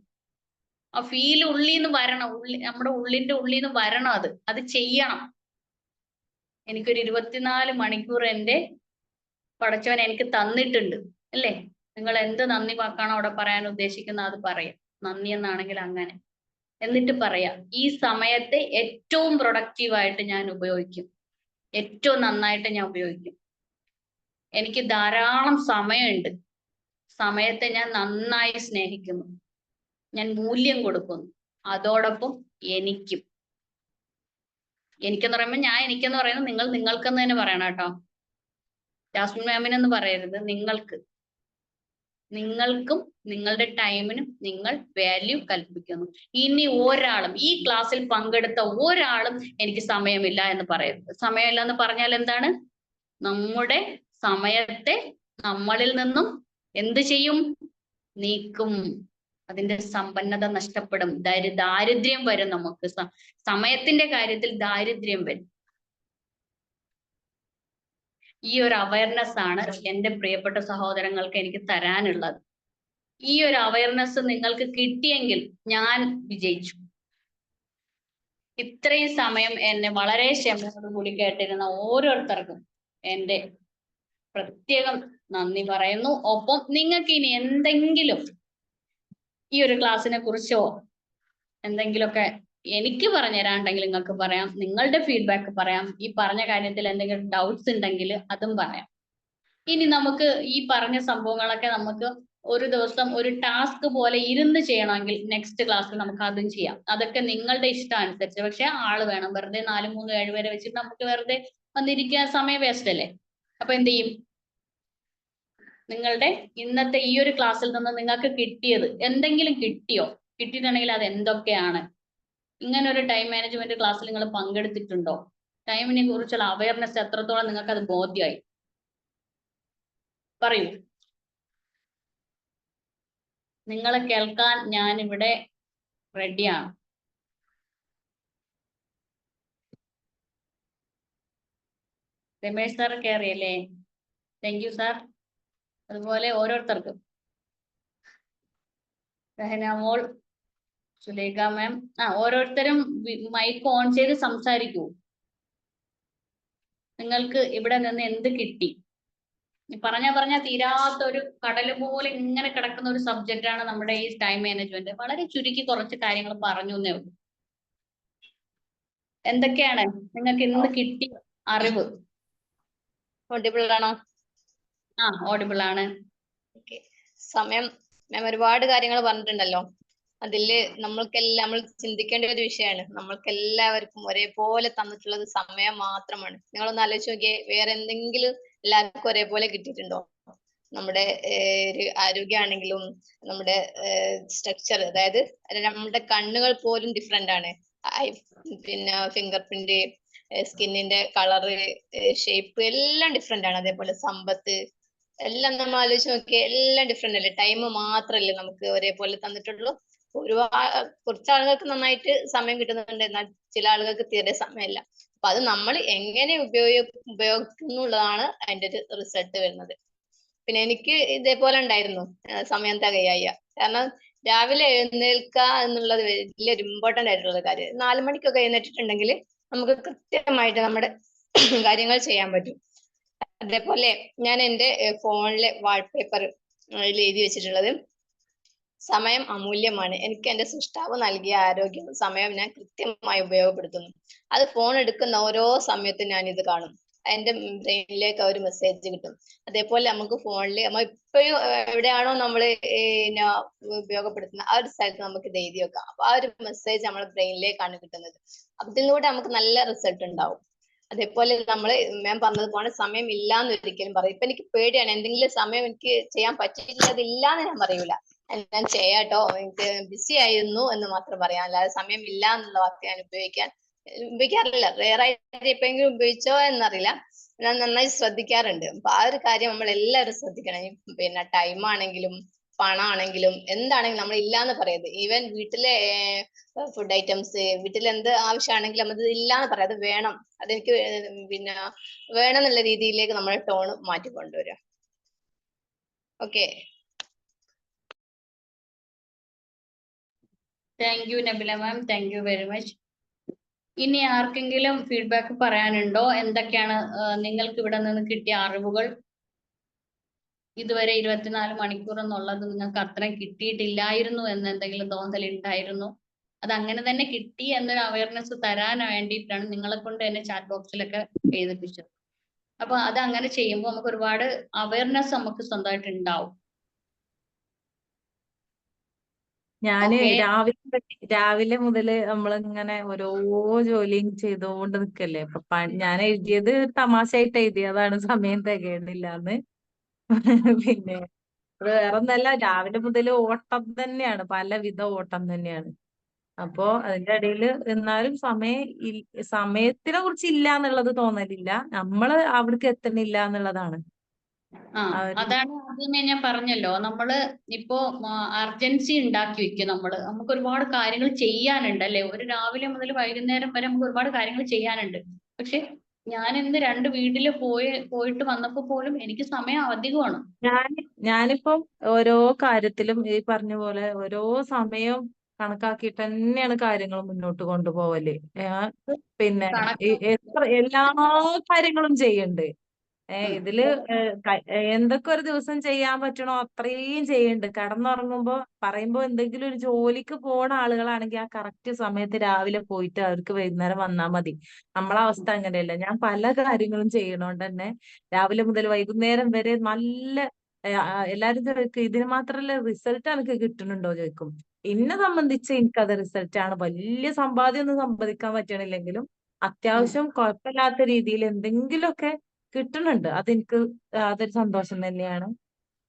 ആ ഫീൽ ഉള്ളീന്ന് വരണം, നമ്മുടെ ഉള്ളിന്റെ ഉള്ളീന്ന് വരണം. അത് ചെയ്യണം. എനിക്കൊരു 24 മണിക്കൂർ എന്റെ പടച്ചവൻ എനിക്ക് തന്നിട്ടുണ്ട് അല്ലേ? നിങ്ങൾ എന്ത് നന്ദി വാക്കാണോ അവിടെ പറയാൻ ഉദ്ദേശിക്കുന്നത് അത് പറയാം. നന്ദി എന്നാണെങ്കിൽ അങ്ങനെ. എന്നിട്ട് പറയാം, ഈ സമയത്തെ ഏറ്റവും പ്രൊഡക്റ്റീവായിട്ട് ഞാൻ ഉപയോഗിക്കും, ഏറ്റവും നന്നായിട്ട് ഞാൻ ഉപയോഗിക്കും. എനിക്ക് ധാരാളം സമയമുണ്ട്, സമയത്തെ ഞാൻ നന്നായി സ്നേഹിക്കുന്നു, ഞാൻ മൂല്യം കൊടുക്കുന്നു. അതോടൊപ്പം എനിക്കെന്ന് പറയുമ്പോൾ എനിക്കെന്ന് പറയുന്നത് നിങ്ങൾക്കെന്ന് തന്നെ പറയണം കേട്ടോ. ജാസ്മിൻ മാമിനെന്ന് പറയരുത്, നിങ്ങൾക്കും നിങ്ങളുടെ ടൈമിനും നിങ്ങൾ വാല്യൂ കൽപ്പിക്കുന്നു. ഇനി ഒരാളും, ഈ ക്ലാസ്സിൽ പങ്കെടുത്ത ഒരാളും എനിക്ക് സമയമില്ല എന്ന് പറയരുത്. സമയമില്ല എന്ന് പറഞ്ഞാൽ എന്താണ്? നമ്മുടെ സമയത്തെ നമ്മളിൽ നിന്നും എന്ത് ചെയ്യും? നീക്കും. അതിന്റെ സമ്പന്നത നഷ്ടപ്പെടും, ദാരിദ്ര്യം വരും. നമുക്ക് സമയത്തിന്റെ കാര്യത്തിൽ ദാരിദ്ര്യം വരും. ഈ ഒരു അവയർനെസ് ആണ് എൻ്റെ പ്രിയപ്പെട്ട സഹോദരങ്ങൾക്ക് എനിക്ക് തരാനുള്ളത്. ഈ ഒരു അവയർനെസ് നിങ്ങൾക്ക് കിട്ടിയെങ്കിൽ ഞാൻ വിജയിച്ചു. ഇത്രയും സമയം എന്നെ വളരെ ക്ഷമയോടുകൂടി കേട്ടിരുന്ന ഓരോരുത്തർക്കും എൻ്റെ പ്രത്യേകം നന്ദി പറയുന്നു. ഒപ്പം നിങ്ങൾക്ക് ഇനി എന്തെങ്കിലും ഈ ഒരു ക്ലാസ്സിനെ കുറിച്ചോ എന്തെങ്കിലുമൊക്കെ എനിക്ക് പറഞ്ഞു തരാണ്ടെങ്കിൽ നിങ്ങൾക്ക് പറയാം, നിങ്ങളുടെ ഫീഡ്ബാക്ക് പറയാം. ഈ പറഞ്ഞ കാര്യത്തിൽ എന്തെങ്കിലും ഡൗട്ട്സ് ഉണ്ടെങ്കിൽ അതും പറയാം. ഇനി നമുക്ക് ഈ പറഞ്ഞ സംഭവങ്ങളൊക്കെ നമുക്ക് ഒരു ദിവസം ഒരു ടാസ്ക് പോലെ ഇരുന്ന് ചെയ്യണമെങ്കിൽ നെക്സ്റ്റ് ക്ലാസ്സിൽ നമുക്ക് അതും ചെയ്യാം. അതൊക്കെ നിങ്ങളുടെ ഇഷ്ടം അനുസരിച്ച്. പക്ഷെ ആള് വേണം. വെറുതെ 4, 3, 7 വരെ വെച്ചിട്ട് നമുക്ക് വെറുതെ വന്നിരിക്കാൻ സമയം വേസ്റ്റ് അല്ലേ? അപ്പൊ എന്ത് ചെയ്യും? നിങ്ങളുടെ ഇന്നത്തെ ഈ ഒരു ക്ലാസ്സിൽ നിന്ന് നിങ്ങൾക്ക് കിട്ടിയത് എന്തെങ്കിലും കിട്ടിയോ? കിട്ടിയിട്ടുണ്ടെങ്കിൽ അത് എന്തൊക്കെയാണ്? ഇങ്ങനെ ഒരു ടൈം മാനേജ്മെന്റ് ക്ലാസ്സിൽ നിങ്ങൾ പങ്കെടുത്തിട്ടുണ്ടോ? ടൈമിനെ കുറിച്ചുള്ള അവയർനെസ് എത്രത്തോളം നിങ്ങൾക്ക് അത് ബോധ്യമായി? പറയൂ. നിങ്ങളെ കേൾക്കാൻ ഞാൻ ഇവിടെ റെഡിയാണ്. രമേശ് സാർ കയറിയല്ലേ? Thank you sir. അതുപോലെ ഓരോരുത്തർക്കും, രഹന മോൾ, സുലേഖ മാം, ഓരോരുത്തരും മൈക്ക് ഓൺ ചെയ്ത് സംസാരിക്കൂ. നിങ്ങൾക്ക് ഇവിടെ നിന്ന് എന്ത് കിട്ടി? പറഞ്ഞ തീരാത്ത ഒരു കടല് പോലെ ഇങ്ങനെ കിടക്കുന്ന ഒരു സബ്ജക്റ്റ് ആണ് നമ്മുടെ ഈ ടൈം മാനേജ്മെന്റ്. വളരെ ചുരുക്കി കുറച്ച് കാര്യങ്ങൾ പറഞ്ഞു എന്നേ ഉള്ളൂ. എന്തൊക്കെയാണ് നിങ്ങൾക്ക് ഇന്ന് കിട്ടിയ അറിവ്? ഓഡിബിൾ ആണോ? ഓഡിബിൾ ആണ്. സമയം മാം ഒരുപാട് കാര്യങ്ങൾ പറഞ്ഞിട്ടുണ്ടല്ലോ. അതില് നമ്മൾ ചിന്തിക്കേണ്ട ഒരു വിഷയമാണ്. നമ്മൾക്കെല്ലാവർക്കും ഒരേപോലെ തന്നിട്ടുള്ളത് സമയം മാത്രമാണ്. നിങ്ങളൊന്ന് ആലോചിച്ച് നോക്കിയേ, വേറെ എന്തെങ്കിലും എല്ലാവർക്കും ഒരേപോലെ കിട്ടിയിട്ടുണ്ടോ? നമ്മുടെ ഒരു ആരോഗ്യമാണെങ്കിലും നമ്മുടെ സ്ട്രക്ചർ, അതായത് നമ്മുടെ കണ്ണുകൾ പോലും ഡിഫറെന്റ് ആണ്. പിന്നെ ഫിംഗർ പ്രിന്റ്, സ്കിന്നിന്റെ കളറ്, ഷേപ്പ് എല്ലാം ഡിഫറെന്റ് ആണ്. അതേപോലെ സമ്പത്ത് എല്ലാം നമ്മൾ ആലോചിച്ച് നോക്കിയാൽ എല്ലാം ഡിഫറെന്റ് അല്ലേ? ടൈം മാത്രല്ലേ നമുക്ക് ഒരേപോലെ തന്നിട്ടുള്ളൂ. കുറച്ച് ആളുകൾക്ക് നന്നായിട്ട് സമയം കിട്ടുന്നുണ്ട്, എന്നാൽ ചില ആളുകൾക്ക് തീരെ സമയമില്ല. അപ്പൊ അത് നമ്മൾ എങ്ങനെ ഉപയോഗിക്കുന്നുള്ളതാണ് അതിന്റെ ഒരു റിസൾട്ട് വരുന്നത്. പിന്നെ എനിക്ക് ഇതേപോലെ ഉണ്ടായിരുന്നു, സമയം തികയായ. കാരണം രാവിലെ എഴുന്നേൽക്കുക എന്നുള്ളത് വലിയൊരു ഇമ്പോർട്ടന്റ് ആയിട്ടുള്ള കാര്യം. 4 മണിക്കൊക്കെ എഴുന്നേറ്റിട്ടുണ്ടെങ്കിൽ നമുക്ക് കൃത്യമായിട്ട് നമ്മുടെ കാര്യങ്ങൾ ചെയ്യാൻ പറ്റും. അതേപോലെ ഞാൻ എൻ്റെ ഫോണിലെ വാൾപേപ്പർ എഴുതി വെച്ചിട്ടുള്ളത്, സമയം അമൂല്യമാണ്. എനിക്ക് എൻ്റെ സൃഷ്ടാവ് നൽകിയ ആരോഗ്യം സമയം ഞാൻ കൃത്യമായി ഉപയോഗപ്പെടുത്തുന്നു. അത് ഫോൺ എടുക്കുന്ന ഓരോ സമയത്തും ഞാൻ ഇത് കാണും. എൻ്റെ ബ്രെയിനിലേക്ക് ഒരു മെസ്സേജ് കിട്ടും. അതേപോലെ നമുക്ക് ഫോണിൽ നമ്മൾ ഇപ്പോഴും എവിടെയാണോ നമ്മൾ ഉപയോഗപ്പെടുത്തുന്നത് ആ ഒരു സ്ഥലത്ത് നമുക്ക് ഇത് എഴുതി വെക്കാം. അപ്പൊ ആ ഒരു മെസ്സേജ് നമ്മുടെ ബ്രെയിനിലേക്കാണ് കിട്ടുന്നത്. അതിലൂടെ നമുക്ക് നല്ല റിസൾട്ട് ഉണ്ടാവും. അതേപോലെ നമ്മൾ ഞാൻ പറഞ്ഞതുപോലെ സമയം ഇല്ലാന്ന് ഒരിക്കലും പറയും. ഇപ്പൊ എനിക്ക് പേടിയാണ്, എന്തെങ്കിലും സമയം എനിക്ക് ചെയ്യാൻ പറ്റിയിട്ടില്ല, അതില്ലാന്ന് ഞാൻ പറയൂല. ഞാൻ ചെയ്യാട്ടോ, എനിക്ക് ബിസി ആയിരുന്നു എന്ന് മാത്രം പറയാം. അല്ലാതെ സമയമില്ല എന്നുള്ള വാക്ക് ഞാൻ ഉപയോഗിക്കാറില്ല. റെയർ ആയിട്ട് എപ്പോഴെങ്കിലും ഉപയോഗിച്ചോ എന്നറിയില്ല. ഞാൻ നന്നായി ശ്രദ്ധിക്കാറുണ്ട്. അപ്പൊ ആ ഒരു കാര്യം നമ്മൾ എല്ലാവരും ശ്രദ്ധിക്കണം. പിന്നെ ടൈം ആണെങ്കിലും പണമാണെങ്കിലും എന്താണെങ്കിലും നമ്മൾ ഇല്ലാന്ന് പറയരുത്. ഈവൻ വീട്ടിലെ ഫുഡ് ഐറ്റംസ്, വീട്ടിൽ എന്ത് ആവശ്യമാണെങ്കിലും നമ്മൾ ഇല്ലാന്ന് പറയാം. അത് വേണം, അതെനിക്ക് പിന്നെ വേണം എന്നുള്ള രീതിയിലേക്ക് നമ്മൾ ടോൺ മാറ്റി കൊണ്ടുവരിക. Okay. Thank you Nabeela ma'am, thank you very much. ഇനി ആർക്കെങ്കിലും ഫീഡ്ബാക്ക് പറയാനുണ്ടോ? എന്തൊക്കെയാണ് നിങ്ങൾക്ക് ഇവിടെ നിന്ന് കിട്ടിയ അറിവുകൾ? ഇതുവരെ 24 മണിക്കൂർ എന്നുള്ളത് നിങ്ങൾക്ക് അത്രയും കിട്ടിയിട്ടില്ലായിരുന്നു എന്ന് എന്തെങ്കിലും തോന്നൽ ഉണ്ടായിരുന്നു? അത് അങ്ങനെ തന്നെ കിട്ടി എന്നൊരു അവയർനെസ് തരാൻ വേണ്ടിയിട്ടാണ് നിങ്ങളെ കൊണ്ട് തന്നെ ചാറ്റ് ബോക്സിലൊക്കെ എഴുതിപ്പിച്ചത്. അപ്പൊ അത് അങ്ങനെ ചെയ്യുമ്പോൾ നമുക്ക് ഒരുപാട് അവയർനെസ് നമുക്ക് സ്വന്തമായിട്ട് ഉണ്ടാവും. ഞാന് ഓക്കെ. രാവിലെ മുതല് നമ്മളിങ്ങനെ ഓരോ ജോലിയും ചെയ്തുകൊണ്ട് നിക്കല്ലേ. അപ്പൊ ഞാൻ എഴുതിയത് തമാശയായിട്ട് എഴുതിയതാണ്, സമയം തികയണില്ലാന്ന്. പിന്നെ അത് വേറൊന്നല്ല, രാവിലെ മുതൽ ഓട്ടം തന്നെയാണ്, പലവിധ ഓട്ടം തന്നെയാണ്. അപ്പോ അതിന്റെ ഇടയിൽ എന്നാലും സമയത്തിനെ കുറിച്ച് ഇല്ല എന്നുള്ളത് തോന്നലില്ല, നമ്മള് അവിടേക്ക് എത്തണില്ല എന്നുള്ളതാണ്. അതാണ് ആദ്യമേ ഞാൻ പറഞ്ഞല്ലോ, നമ്മള് ഇപ്പോ അർജൻസി ഉണ്ടാക്കി വെക്കും. നമുക്ക് ഒരുപാട് കാര്യങ്ങൾ ചെയ്യാനുണ്ട് അല്ലെ. ഒരു രാവിലെ മുതൽ വൈകുന്നേരം വരെ നമുക്ക് ഒരുപാട് കാര്യങ്ങൾ ചെയ്യാനുണ്ട്. പക്ഷെ ഞാൻ ഇന്ന് 2 വീട്ടില് പോയിട്ട് വന്നപ്പോ പോലും എനിക്ക് സമയം അധികമാണ്. ഞാനിപ്പം ഓരോ കാര്യത്തിലും ഈ പറഞ്ഞ പോലെ ഓരോ സമയം കണക്കാക്കിയിട്ട് തന്നെയാണ് കാര്യങ്ങൾ മുന്നോട്ട് കൊണ്ടുപോവല്. പിന്നെ എല്ലാ കാര്യങ്ങളും ചെയ്യണ്ട്. ഇതില് എന്തൊക്കെ ഒരു ദിവസം ചെയ്യാൻ പറ്റണോ അത്രയും ചെയ്യണ്ട്. കടന്നുറങ്ങുമ്പോ പറയുമ്പോ എന്തെങ്കിലും ഒരു ജോലിക്ക് പോണ ആളുകളാണെങ്കിൽ ആ കറക്റ്റ് സമയത്ത് രാവിലെ പോയിട്ട് അവർക്ക് വൈകുന്നേരം വന്നാൽ മതി. നമ്മളെ അവസ്ഥ അങ്ങനെയല്ല. ഞാൻ പല കാര്യങ്ങളും ചെയ്യണോണ്ട് തന്നെ രാവിലെ മുതൽ വൈകുന്നേരം വരെ നല്ല എല്ലാരും ചോദിക്കും ഇതിന് മാത്രല്ല റിസൾട്ട് എനിക്ക് കിട്ടുന്നുണ്ടോ ചോദിക്കും. എന്നെ സംബന്ധിച്ച് എനിക്കത് റിസൾട്ടാണ്. വലിയ സമ്പാദ്യം ഒന്നും സമ്പാദിക്കാൻ പറ്റണില്ലെങ്കിലും അത്യാവശ്യം കുഴപ്പമില്ലാത്ത രീതിയിൽ എന്തെങ്കിലുമൊക്കെ കിട്ടുന്നുണ്ട്. അതൊരു സന്തോഷം തന്നെയാണ്.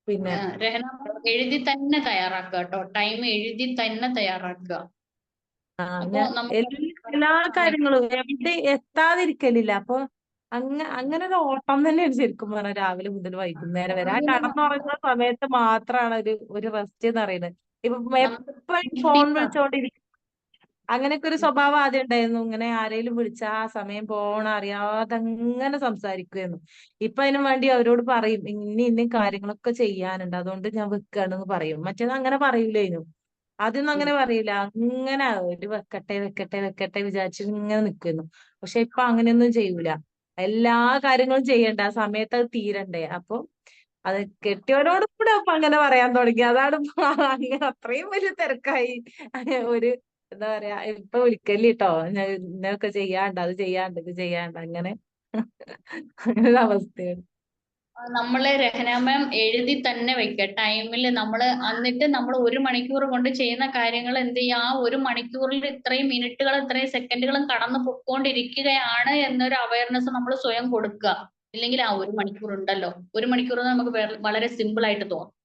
പിന്നെ രഹന എഴുതി തന്നെ തയ്യാറാക്കുക കേട്ടോ. ടൈം എഴുതി തന്നെ തയ്യാറാക്കുക. അപ്പൊ നമുക്ക് എല്ലാ കാര്യങ്ങളും എവിടെ എത്താതിരിക്കലില്ല. അപ്പൊ അങ്ങനെ ഒരു ഓട്ടം തന്നെയാണ് ശരിക്കും പറഞ്ഞാൽ രാവിലെ മുതൽ വൈകുന്നേരം വരെ. ആ കടന്നുറങ്ങുന്ന സമയത്ത് മാത്രമാണ് ഒരു റെസ്റ്റ് എന്ന് പറയുന്നത്. ഇപ്പൊ എപ്പോഴും ഫോൺ വിളിച്ചോണ്ടിരിക്കും. അങ്ങനെയൊക്കെ ഒരു സ്വഭാവം ആദ്യം ഉണ്ടായിരുന്നു. ഇങ്ങനെ ആരെങ്കിലും വിളിച്ചാ ആ സമയം പോണ അറിയാതെ അങ്ങനെ സംസാരിക്കുമായിരുന്നു. ഇപ്പൊ അതിനു വേണ്ടി അവരോട് പറയും ഇന്ന കാര്യങ്ങളൊക്കെ ചെയ്യാനുണ്ട്, അതുകൊണ്ട് ഞാൻ വെക്കുകയാണെന്ന് പറയും. മറ്റേത് അങ്ങനെ പറയൂലേനു. ആദ്യമൊന്നും അങ്ങനെ പറയില്ല. അങ്ങനെ ഒരു വെക്കട്ടെ വെക്കട്ടെ വെക്കട്ടെ വിചാരിച്ചിട്ട് ഇങ്ങനെ നിൽക്കുന്നു. പക്ഷെ ഇപ്പൊ അങ്ങനെയൊന്നും ചെയ്യൂല. എല്ലാ കാര്യങ്ങളും ചെയ്യണ്ട, ആ സമയത്ത് അത് തീരണ്ടേ. അപ്പൊ അത് കെട്ടിയവരോട് കൂടെ അപ്പൊ അങ്ങനെ പറയാൻ തുടങ്ങി. അതാണ് ഇപ്പൊ അങ്ങനെ അത്രയും വലിയ തിരക്കായി. ഒരു എന്താ പറയാ, ഇപ്പൊ വിളിക്കല്ലിട്ടോ ഇന്നൊക്കെ ചെയ്യാണ്ട്, അത് ചെയ്യാണ്ട്, ഇത് ചെയ്യാണ്ട്, അങ്ങനെ അങ്ങനെ അവസ്ഥയാണ്. നമ്മള് രഹന മാം എഴുതി തന്നെ വെക്കുക ടൈമിൽ. എന്നിട്ട് നമ്മൾ 1 മണിക്കൂർ കൊണ്ട് ചെയ്യുന്ന കാര്യങ്ങൾ എന്ത് ചെയ്യുക, ആ 1 മണിക്കൂറിൽ ഇത്രയും മിനിറ്റുകൾ ഇത്രയും സെക്കൻഡുകളും കടന്നു പൊക്കോണ്ടിരിക്കുകയാണ് എന്നൊരു അവയർനെസ് നമ്മൾ സ്വയം കൊടുക്കുക. ഇല്ലെങ്കിൽ ആ 1 മണിക്കൂർ ഉണ്ടല്ലോ, 1 മണിക്കൂർ നമുക്ക് വളരെ സിമ്പിൾ ആയിട്ട് തോന്നും.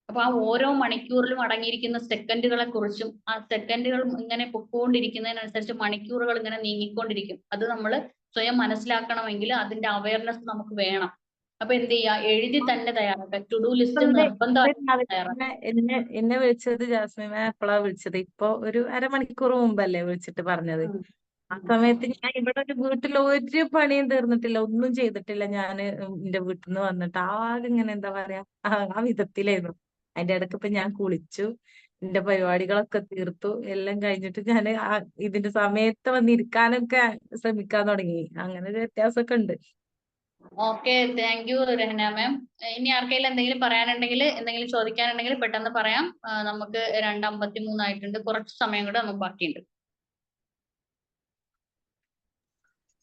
അപ്പൊ ആ ഓരോ മണിക്കൂറിലും അടങ്ങിയിരിക്കുന്ന സെക്കൻഡുകളെ കുറിച്ചും, ആ സെക്കൻഡുകൾ ഇങ്ങനെ പൊക്കോണ്ടിരിക്കുന്നതിനനുസരിച്ച് മണിക്കൂറുകൾ ഇങ്ങനെ നീങ്ങിക്കൊണ്ടിരിക്കും. അത് നമ്മൾ സ്വയം മനസ്സിലാക്കണമെങ്കിൽ അതിന്റെ അവയർനെസ് നമുക്ക് വേണം. അപ്പൊ എന്ത് ചെയ്യാ, എഴുതി തന്നെ തയ്യാറാക്കുക. ടു ഡു ലിസ്റ്റ് നിർബന്ധമായിട്ട് തയ്യാറാക്കുക. എന്നെ വിളിച്ചത് ജാസ്മിൻ മാം എപ്പോഴാ വിളിച്ചത്? ഇപ്പൊ ഒരു അരമണിക്കൂർ മുമ്പല്ലേ വിളിച്ചിട്ട് പറഞ്ഞത്. ആ സമയത്ത് ഞാൻ ഇവിടെ വീട്ടിൽ ഒരു പണിയും തീർന്നിട്ടില്ല, ഒന്നും ചെയ്തിട്ടില്ല. ഞാന് എന്റെ വീട്ടിൽ നിന്ന് വന്നിട്ട് ആകെ ഇങ്ങനെ എന്താ പറയാ ആ വിധത്തിലായിരുന്നു. അതിന്റെ ഇടയ്ക്ക് ഇപ്പൊ ഞാൻ കുളിച്ചു, എന്റെ പരിപാടികളൊക്കെ തീർത്തു, എല്ലാം കഴിഞ്ഞിട്ട് ഞാൻ ഇതിന്റെ സമയത്ത് വന്നിരിക്കാനൊക്കെ ശ്രമിക്കാൻ തുടങ്ങി. അങ്ങനെ ഒരു വ്യത്യാസമൊക്കെ ഉണ്ട്. ഓക്കെ, താങ്ക് യു രഹന മാം. ഇനി ആർക്കെങ്കിലും എന്തെങ്കിലും പറയാനുണ്ടെങ്കിൽ, എന്തെങ്കിലും ചോദിക്കാനുണ്ടെങ്കിൽ പെട്ടെന്ന് പറയാം. നമുക്ക് 2:53 ആയിട്ടുണ്ട്. കുറച്ച് സമയം കൂടെ നമുക്ക് ബാക്കിയുണ്ട്.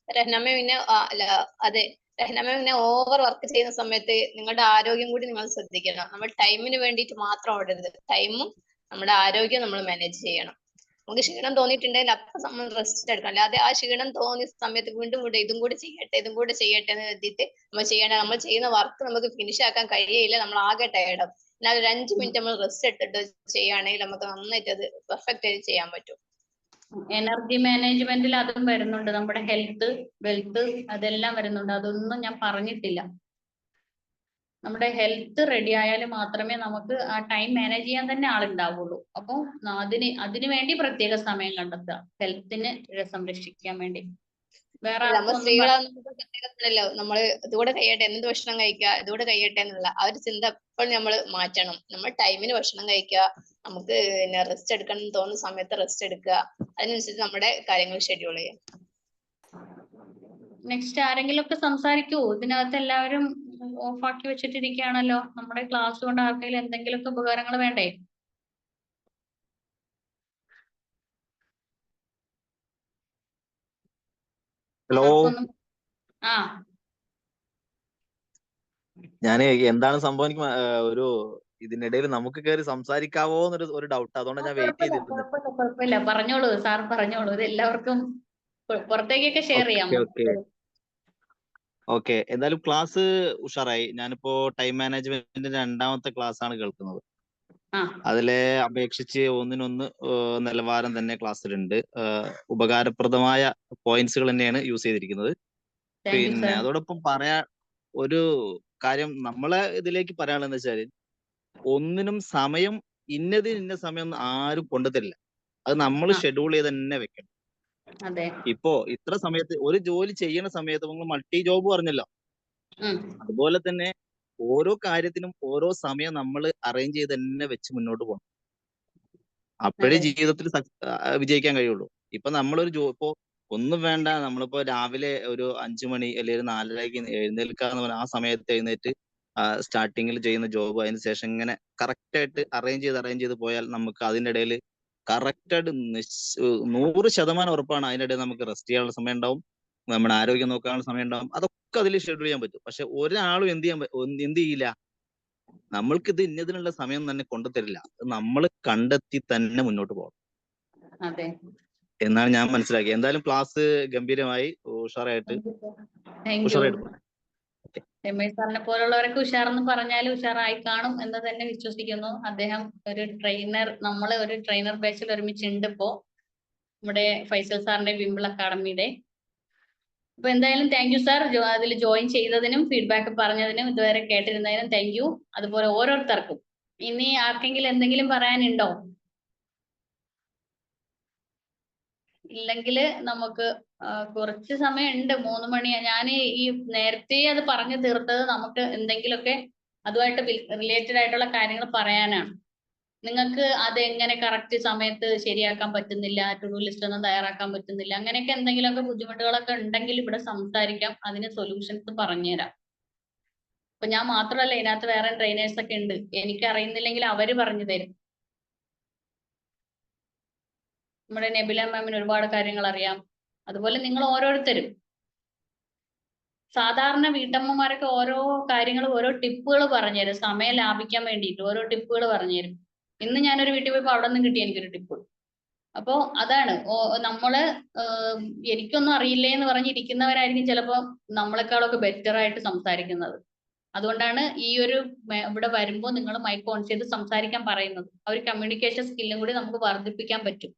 രഹ്നമ്മ പിന്നെ അതെ, രഹ്നമ്മ പിന്നെ ഓവർ വർക്ക് ചെയ്യുന്ന സമയത്ത് നിങ്ങളുടെ ആരോഗ്യം കൂടി നിങ്ങൾ ശ്രദ്ധിക്കണം. നമ്മൾ ടൈമിന് വേണ്ടിയിട്ട് മാത്രം ഓടരുത്. ടൈമും നമ്മുടെ ആരോഗ്യം നമ്മൾ മാനേജ് ചെയ്യണം. നമുക്ക് ക്ഷീണം തോന്നിയിട്ടുണ്ടെങ്കിൽ അപ്പൊ നമ്മൾ റെസ്റ്റ് എടുക്കണം. അല്ലാതെ ആ ക്ഷീണം തോന്നിയ സമയത്ത് വീണ്ടും വീണ്ടും ഇതും കൂടി ചെയ്യട്ടെ എന്ന് കരുതിയിട്ട് നമ്മൾ ചെയ്യുന്ന വർക്ക് നമുക്ക് ഫിനിഷ് ആക്കാൻ കഴിയില്ല. നമ്മൾ ആകെ ടയർഡാവും. എന്നാൽ ഒരു 5 മിനിറ്റ് നമ്മൾ റെസ്റ്റ് എടുത്തിട്ട് ചെയ്യുകയാണെങ്കിൽ നമുക്ക് നന്നായിട്ട് അത് പെർഫെക്റ്റ് ആയിട്ട് ചെയ്യാൻ പറ്റും. എനർജി മാനേജ്മെന്റിൽ അതും വരുന്നുണ്ട്. നമ്മുടെ ഹെൽത്ത്, വെൽത്ത് അതെല്ലാം വരുന്നുണ്ട്. അതൊന്നും ഞാൻ പറഞ്ഞിട്ടില്ല. നമ്മുടെ ഹെൽത്ത് റെഡി ആയാൽ മാത്രമേ നമുക്ക് ആ ടൈം മാനേജ് ചെയ്യാൻ തന്നെ ആളുണ്ടാവുള്ളൂ. അപ്പോൾ അതിന് വേണ്ടി പ്രത്യേക സമയം കണ്ടെത്തുക, ഹെൽത്തിനെ സംരക്ഷിക്കാൻ വേണ്ടി. വേറെ നമ്മൾ ആർക്കും ഒന്നും സ്ത്രീകളാകുമ്പോൾ പ്രത്യേകതല്ലോ, നമ്മള് ഇതുകൂടെ കഴിയട്ടെ, എന്ത് ഭക്ഷണം കഴിക്കുക, ഇതുകൂടെ കഴിയട്ടെ എന്നുള്ള ആ ഒരു ചിന്ത എപ്പോഴും നമ്മൾ മാറ്റണം. നമ്മൾ ടൈമിന് ഭക്ഷണം കഴിക്കുക, നമുക്ക് പിന്നെ റെസ്റ്റ് എടുക്കണം എന്ന് തോന്നുന്ന സമയത്ത് റെസ്റ്റ് എടുക്കുക, അതിനനുസരിച്ച് നമ്മുടെ കാര്യങ്ങൾ ഷെഡ്യൂൾ ചെയ്യുക. നെക്സ്റ്റ് ആരെങ്കിലും ഒക്കെ സംസാരിക്കൂ. ഇതിനകത്ത് എല്ലാവരും ഓഫാക്കി വെച്ചിട്ടിരിക്കുകയാണല്ലോ. നമ്മുടെ ക്ലാസ് കൊണ്ട് ആർക്കെങ്കിലും എന്തെങ്കിലുമൊക്കെ ഉപകാരങ്ങൾ വേണ്ടേ? ഹലോ, ആർക്കൊന്നും ആ ഞാൻ എന്താണ് സംഭവം എനിക്ക് ഒരു ഇതിനിടയിൽ നമുക്ക് കയറി സംസാരിക്കാവോ എന്നൊരു ഡൗട്ട്, അതുകൊണ്ട് ഞാൻ വെയിറ്റ് ചെയ്തിരുന്നത്. കുഴപ്പമില്ല, പറഞ്ഞോളൂ സാർ, പറഞ്ഞോളൂ. ഇത് എല്ലാവർക്കും പുറത്തേക്കൊക്കെ ഷെയർ ചെയ്യാം. ഓക്കെ. എന്തായാലും ക്ലാസ് ഉഷാറായി. ഞാനിപ്പോ ടൈം മാനേജ്മെന്റിന്റെ 2ാമത്തെ ക്ലാസ് ആണ് കേൾക്കുന്നത്. അതിലെ അപേക്ഷിച്ച് ഒന്നിനൊന്ന് നിലവാരം തന്നെ ക്ലാസ്സിലുണ്ട്. ഉപകാരപ്രദമായ പോയിന്റ്സുകൾ തന്നെയാണ് യൂസ് ചെയ്തിരിക്കുന്നത്. പിന്നെ അതോടൊപ്പം ഒരു കാര്യം നമ്മളെ ഇതിലേക്ക് പറയാനുള്ളതെന്ന് വെച്ചാല്, ഒന്നിനും സമയം ഇന്ന സമയം ഒന്നും ആരും കൊണ്ടുതരില്ല. അത് നമ്മൾ ഷെഡ്യൂൾ ചെയ്ത് തന്നെ വെക്കണം. ഇപ്പോ ഇത്ര സമയത്ത് ഒരു ജോലി ചെയ്യുന്ന സമയത്ത് നിങ്ങൾ മൾട്ടി ജോബ് പറഞ്ഞല്ലോ, അതുപോലെ തന്നെ ഓരോ കാര്യത്തിനും ഓരോ സമയം നമ്മൾ അറേഞ്ച് ചെയ്ത് തന്നെ വെച്ച് മുന്നോട്ട് പോകണം. അപ്പോഴേ ജീവിതത്തിൽ വിജയിക്കാൻ കഴിയുള്ളൂ. ഇപ്പൊ നമ്മളൊരു ഇപ്പോ ഒന്നും വേണ്ട, നമ്മളിപ്പോ രാവിലെ ഒരു 5 മണി അല്ലെങ്കിൽ 4:30 എഴുന്നേൽക്കാന്ന് പറഞ്ഞാൽ ആ സമയത്ത് എഴുന്നേറ്റ് സ്റ്റാർട്ടിങ്ങിൽ ചെയ്യുന്ന ജോബ് അതിന് ശേഷം ഇങ്ങനെ കറക്റ്റ് ആയിട്ട് അറേഞ്ച് ചെയ്ത് പോയാൽ നമുക്ക് അതിൻ്റെ ഇടയിൽ കറക്റ്റായിട്ട് 100% ഉറപ്പാണ് അതിനിടയിൽ നമുക്ക് റെസ്റ്റ് ചെയ്യാനുള്ള സമയം ഉണ്ടാവും, നമ്മുടെ ആരോഗ്യം നോക്കാനുള്ള സമയം ഉണ്ടാവും. അതൊക്കെ അതിൽ ഷെഡ്യൂൾ ചെയ്യാൻ പറ്റും. പക്ഷെ ഒരാളും എന്ത് ചെയ്യില്ല, നമ്മൾക്കിത് ഇന്നതിനുള്ള സമയം തന്നെ കൊണ്ടുതരില്ല. നമ്മൾ കണ്ടെത്തി തന്നെ മുന്നോട്ട് പോകണം എന്നാണ് ഞാൻ മനസ്സിലാക്കിയത്. എന്തായാലും ക്ലാസ് ഗംഭീരമായി, ഉഷാറായിട്ട് രമേശ് സാറിനെ പോലുള്ളവരൊക്കെ ഉഷാറെന്ന് പറഞ്ഞാൽ ഉഷാറായി കാണും എന്ന് തന്നെ വിശ്വസിക്കുന്നു. അദ്ദേഹം ഒരു ട്രെയിനർ, നമ്മള് ഒരു ട്രെയിനർ ബാച്ചിൽ ഒരുമിച്ചുണ്ട് ഇപ്പോ, നമ്മുടെ ഫൈസൽ സാറിന്റെ വിംബിൾ അക്കാഡമിയുടെ. അപ്പൊ എന്തായാലും താങ്ക് യു സാർ, അതിൽ ജോയിൻ ചെയ്തതിനും ഫീഡ്ബാക്ക് പറഞ്ഞതിനും ഇതുവരെ കേട്ടിരുന്നതിനും താങ്ക് യു. അതുപോലെ ഓരോരുത്തർക്കും. ഇനി ആർക്കെങ്കിലും എന്തെങ്കിലും പറയാനുണ്ടോ? ഇല്ലെങ്കിൽ നമുക്ക് കുറച്ച് സമയം ഉണ്ട്, 3 മണി. ഞാൻ ഈ നേരത്തെ അത് പറഞ്ഞു തീർത്തത് നമുക്ക് എന്തെങ്കിലുമൊക്കെ അതുമായിട്ട് റിലേറ്റഡ് ആയിട്ടുള്ള കാര്യങ്ങൾ പറയാനാണ്. നിങ്ങൾക്ക് അത് എങ്ങനെ കറക്റ്റ് സമയത്ത് ശരിയാക്കാൻ പറ്റുന്നില്ല, ടു ഡു ലിസ്റ്റ് ഒന്നും തയ്യാറാക്കാൻ പറ്റുന്നില്ല, അങ്ങനെയൊക്കെ എന്തെങ്കിലുമൊക്കെ ബുദ്ധിമുട്ടുകളൊക്കെ ഉണ്ടെങ്കിൽ ഇവിടെ സംസാരിക്കാം, അതിന് സൊല്യൂഷൻസ് പറഞ്ഞുതരാം. അപ്പൊ ഞാൻ മാത്രമല്ല, ഇതിനകത്ത് വേറെ ട്രെയിനേഴ്സ് ഒക്കെ ഉണ്ട്. എനിക്ക് അറിയുന്നില്ലെങ്കിൽ അവര് പറഞ്ഞു തരും. നമ്മുടെ നെബില മാമിന് ഒരുപാട് കാര്യങ്ങൾ അറിയാം. അതുപോലെ നിങ്ങൾ ഓരോരുത്തരും, സാധാരണ വീട്ടമ്മമാരൊക്കെ ഓരോ കാര്യങ്ങൾ, ഓരോ ടിപ്പുകൾ പറഞ്ഞുതരും, സമയം ലാഭിക്കാൻ വേണ്ടിയിട്ട് ഓരോ ടിപ്പുകൾ പറഞ്ഞുതരും. ഇന്ന് ഞാനൊരു വീട്ടിൽ പോയപ്പോൾ അവിടെ നിന്ന് കിട്ടി എനിക്കൊരു ടിപ്പ്. അപ്പോ അതാണ് നമ്മള് എനിക്കൊന്നും അറിയില്ലേ എന്ന് പറഞ്ഞിരിക്കുന്നവരായിരിക്കും ചിലപ്പോ നമ്മളെക്കാളൊക്കെ ബെറ്റർ ആയിട്ട് സംസാരിക്കുന്നത്. അതുകൊണ്ടാണ് ഈ ഒരു ഇവിടെ വരുമ്പോൾ നിങ്ങൾ മൈക്ക് ഓൺ ചെയ്ത് സംസാരിക്കാൻ പറയുന്നത്. ആ ഒരു കമ്മ്യൂണിക്കേഷൻ സ്കില്ലും കൂടി നമുക്ക് വർദ്ധിപ്പിക്കാൻ പറ്റും.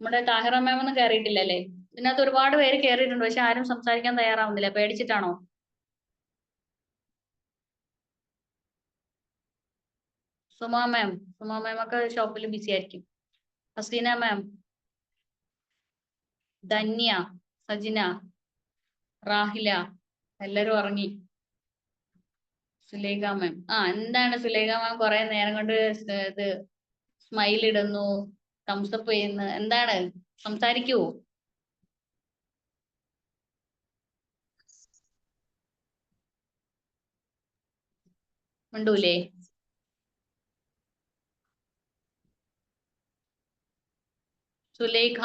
നമ്മുടെ താഹിറ മാം ഒന്നും കയറിയിട്ടില്ലല്ലേ? ഇതിനകത്ത് ഒരുപാട് പേര് കയറിയിട്ടുണ്ട്, പക്ഷെ ആരും സംസാരിക്കാൻ തയ്യാറാവുന്നില്ല. പേടിച്ചിട്ടാണോ? സുമാ മാം ഒക്കെ ഷോപ്പിൽ ബിസി ആയിരിക്കും. ഹസീന മാം, ധന്യ, സജിന, റാഹില എല്ലാരും ഉറങ്ങി. സുലേഖ മാം, എന്താണ് സുലേഖ മാം കുറെ നേരം കൊണ്ട് ഇത് സ്മൈൽ ഇടുന്നു, തംസപ്പ് ചെയ്യുന്നു, എന്താണ്? സംസാരിക്കൂ. ഉണ്ടൂലേ? സുലേഖ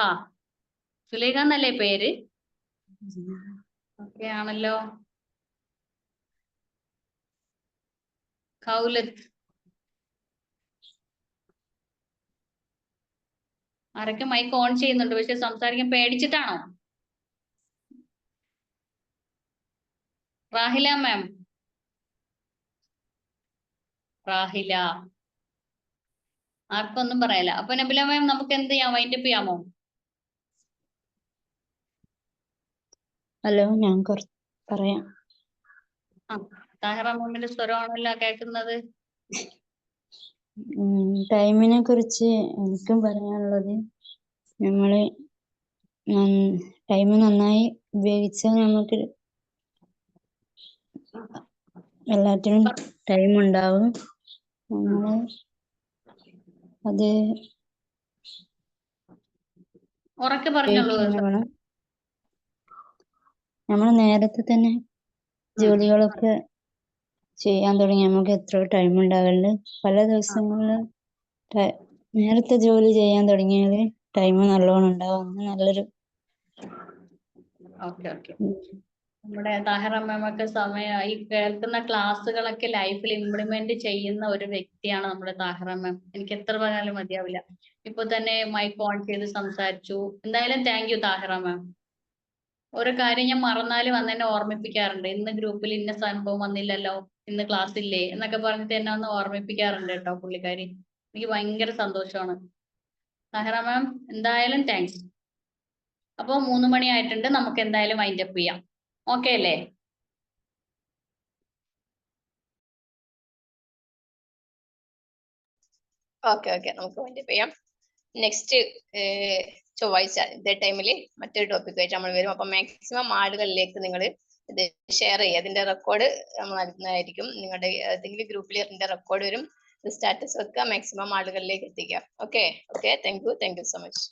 എന്നല്ലേ പേര്? ഓക്കെ ആണല്ലോ. കൗലത്ത്, ആരൊക്കെ മൈക്ക് ഓൺ ചെയ്യുന്നുണ്ട് പക്ഷെ സംസാരിക്കാൻ പേടിച്ചിട്ടാണോ? റാഹില മാം, റാഹില ആർക്കൊന്നും പറയല. അപ്പൊ നബില മാം നമുക്ക് എന്ത് ചെയ്യാം, വൈൻഡപ്പ് ചെയ്യാമോ? ഹലോ, ഞാൻ പറയാം. താഹിറ മാമിന്റെ സ്വരമാണല്ലോ കേൾക്കുന്നത്. ടൈമിനെ കുറിച്ച് എനിക്കും പറയാനുള്ളത്, നമ്മള് ടൈം നന്നായി ഉപയോഗിച്ചാൽ നമുക്ക് എല്ലാത്തിനും ടൈം ഉണ്ടാവും. നമ്മള് അത് ഉറക്കെ പറഞ്ഞോളൂ. നമ്മൾ നേരത്തെ തന്നെ ജോലികളൊക്കെ ചെയ്യാൻ തുടങ്ങി നമുക്ക് എത്ര ടൈം ഉണ്ടാവലുണ്ട്. പല ദിവസങ്ങളില് നേരത്തെ ജോലി ചെയ്യാൻ തുടങ്ങിയാല് ടൈം നല്ലോണം ഉണ്ടാവും. നല്ലൊരു നമ്മുടെ താഹിറ മാമൊക്കെ സമയമായി കേൾക്കുന്ന ക്ലാസ്സുകളൊക്കെ ലൈഫിൽ ഇംപ്ലിമെന്റ് ചെയ്യുന്ന ഒരു വ്യക്തിയാണ് നമ്മുടെ താഹിറ മാം. എനിക്ക് എത്ര പറഞ്ഞാലും മതിയാവില്ല. ഇപ്പൊ തന്നെ മൈക്ക് ഓൺ ചെയ്ത് സംസാരിച്ചു. എന്തായാലും താങ്ക് യു താഹിറ മാം. ഒരു കാര്യം ഞാൻ മറന്നാലും വന്ന് എന്നെ ഓർമ്മിപ്പിക്കാറുണ്ട്. ഇന്ന് ഗ്രൂപ്പിൽ ഇന്ന സംഭവം വന്നില്ലല്ലോ, ഇന്ന് ക്ലാസ് ഇല്ലേ എന്നൊക്കെ പറഞ്ഞിട്ട് എന്നെ ഒന്ന് ഓർമ്മിപ്പിക്കാറുണ്ട് കേട്ടോ പുള്ളിക്കാരി. എനിക്ക് ഭയങ്കര സന്തോഷമാണ്. താഹിറ മാം എന്തായാലും താങ്ക്സ്. അപ്പൊ 3 മണി ആയിട്ടുണ്ട്, നമുക്ക് എന്തായാലും വൈൻഡ് അപ്പ് ചെയ്യാം. ഓക്കെ അല്ലേ? ഓക്കെ നമുക്ക് വൈൻഡ് അപ്പ് ചെയ്യാം. നെക്സ്റ്റ് ചൊവ്വാഴ്ച ഇതേ ടൈമില് മറ്റൊരു ടോപ്പിക്കായിട്ട് നമ്മൾ വരും. അപ്പൊ മാക്സിമം ആളുകളിലേക്ക് നിങ്ങൾ ഇത് ഷെയർ ചെയ്യുക. അതിന്റെ റെക്കോർഡ് നമ്മൾ നൽകുന്നതായിരിക്കും. നിങ്ങളുടെ ഏതെങ്കിലും ഗ്രൂപ്പിൽ ഇതിന്റെ റെക്കോർഡ് വരും. സ്റ്റാറ്റസ് വെക്കുക, മാക്സിമം ആളുകളിലേക്ക് എത്തിക്കുക. Okay thank you so much.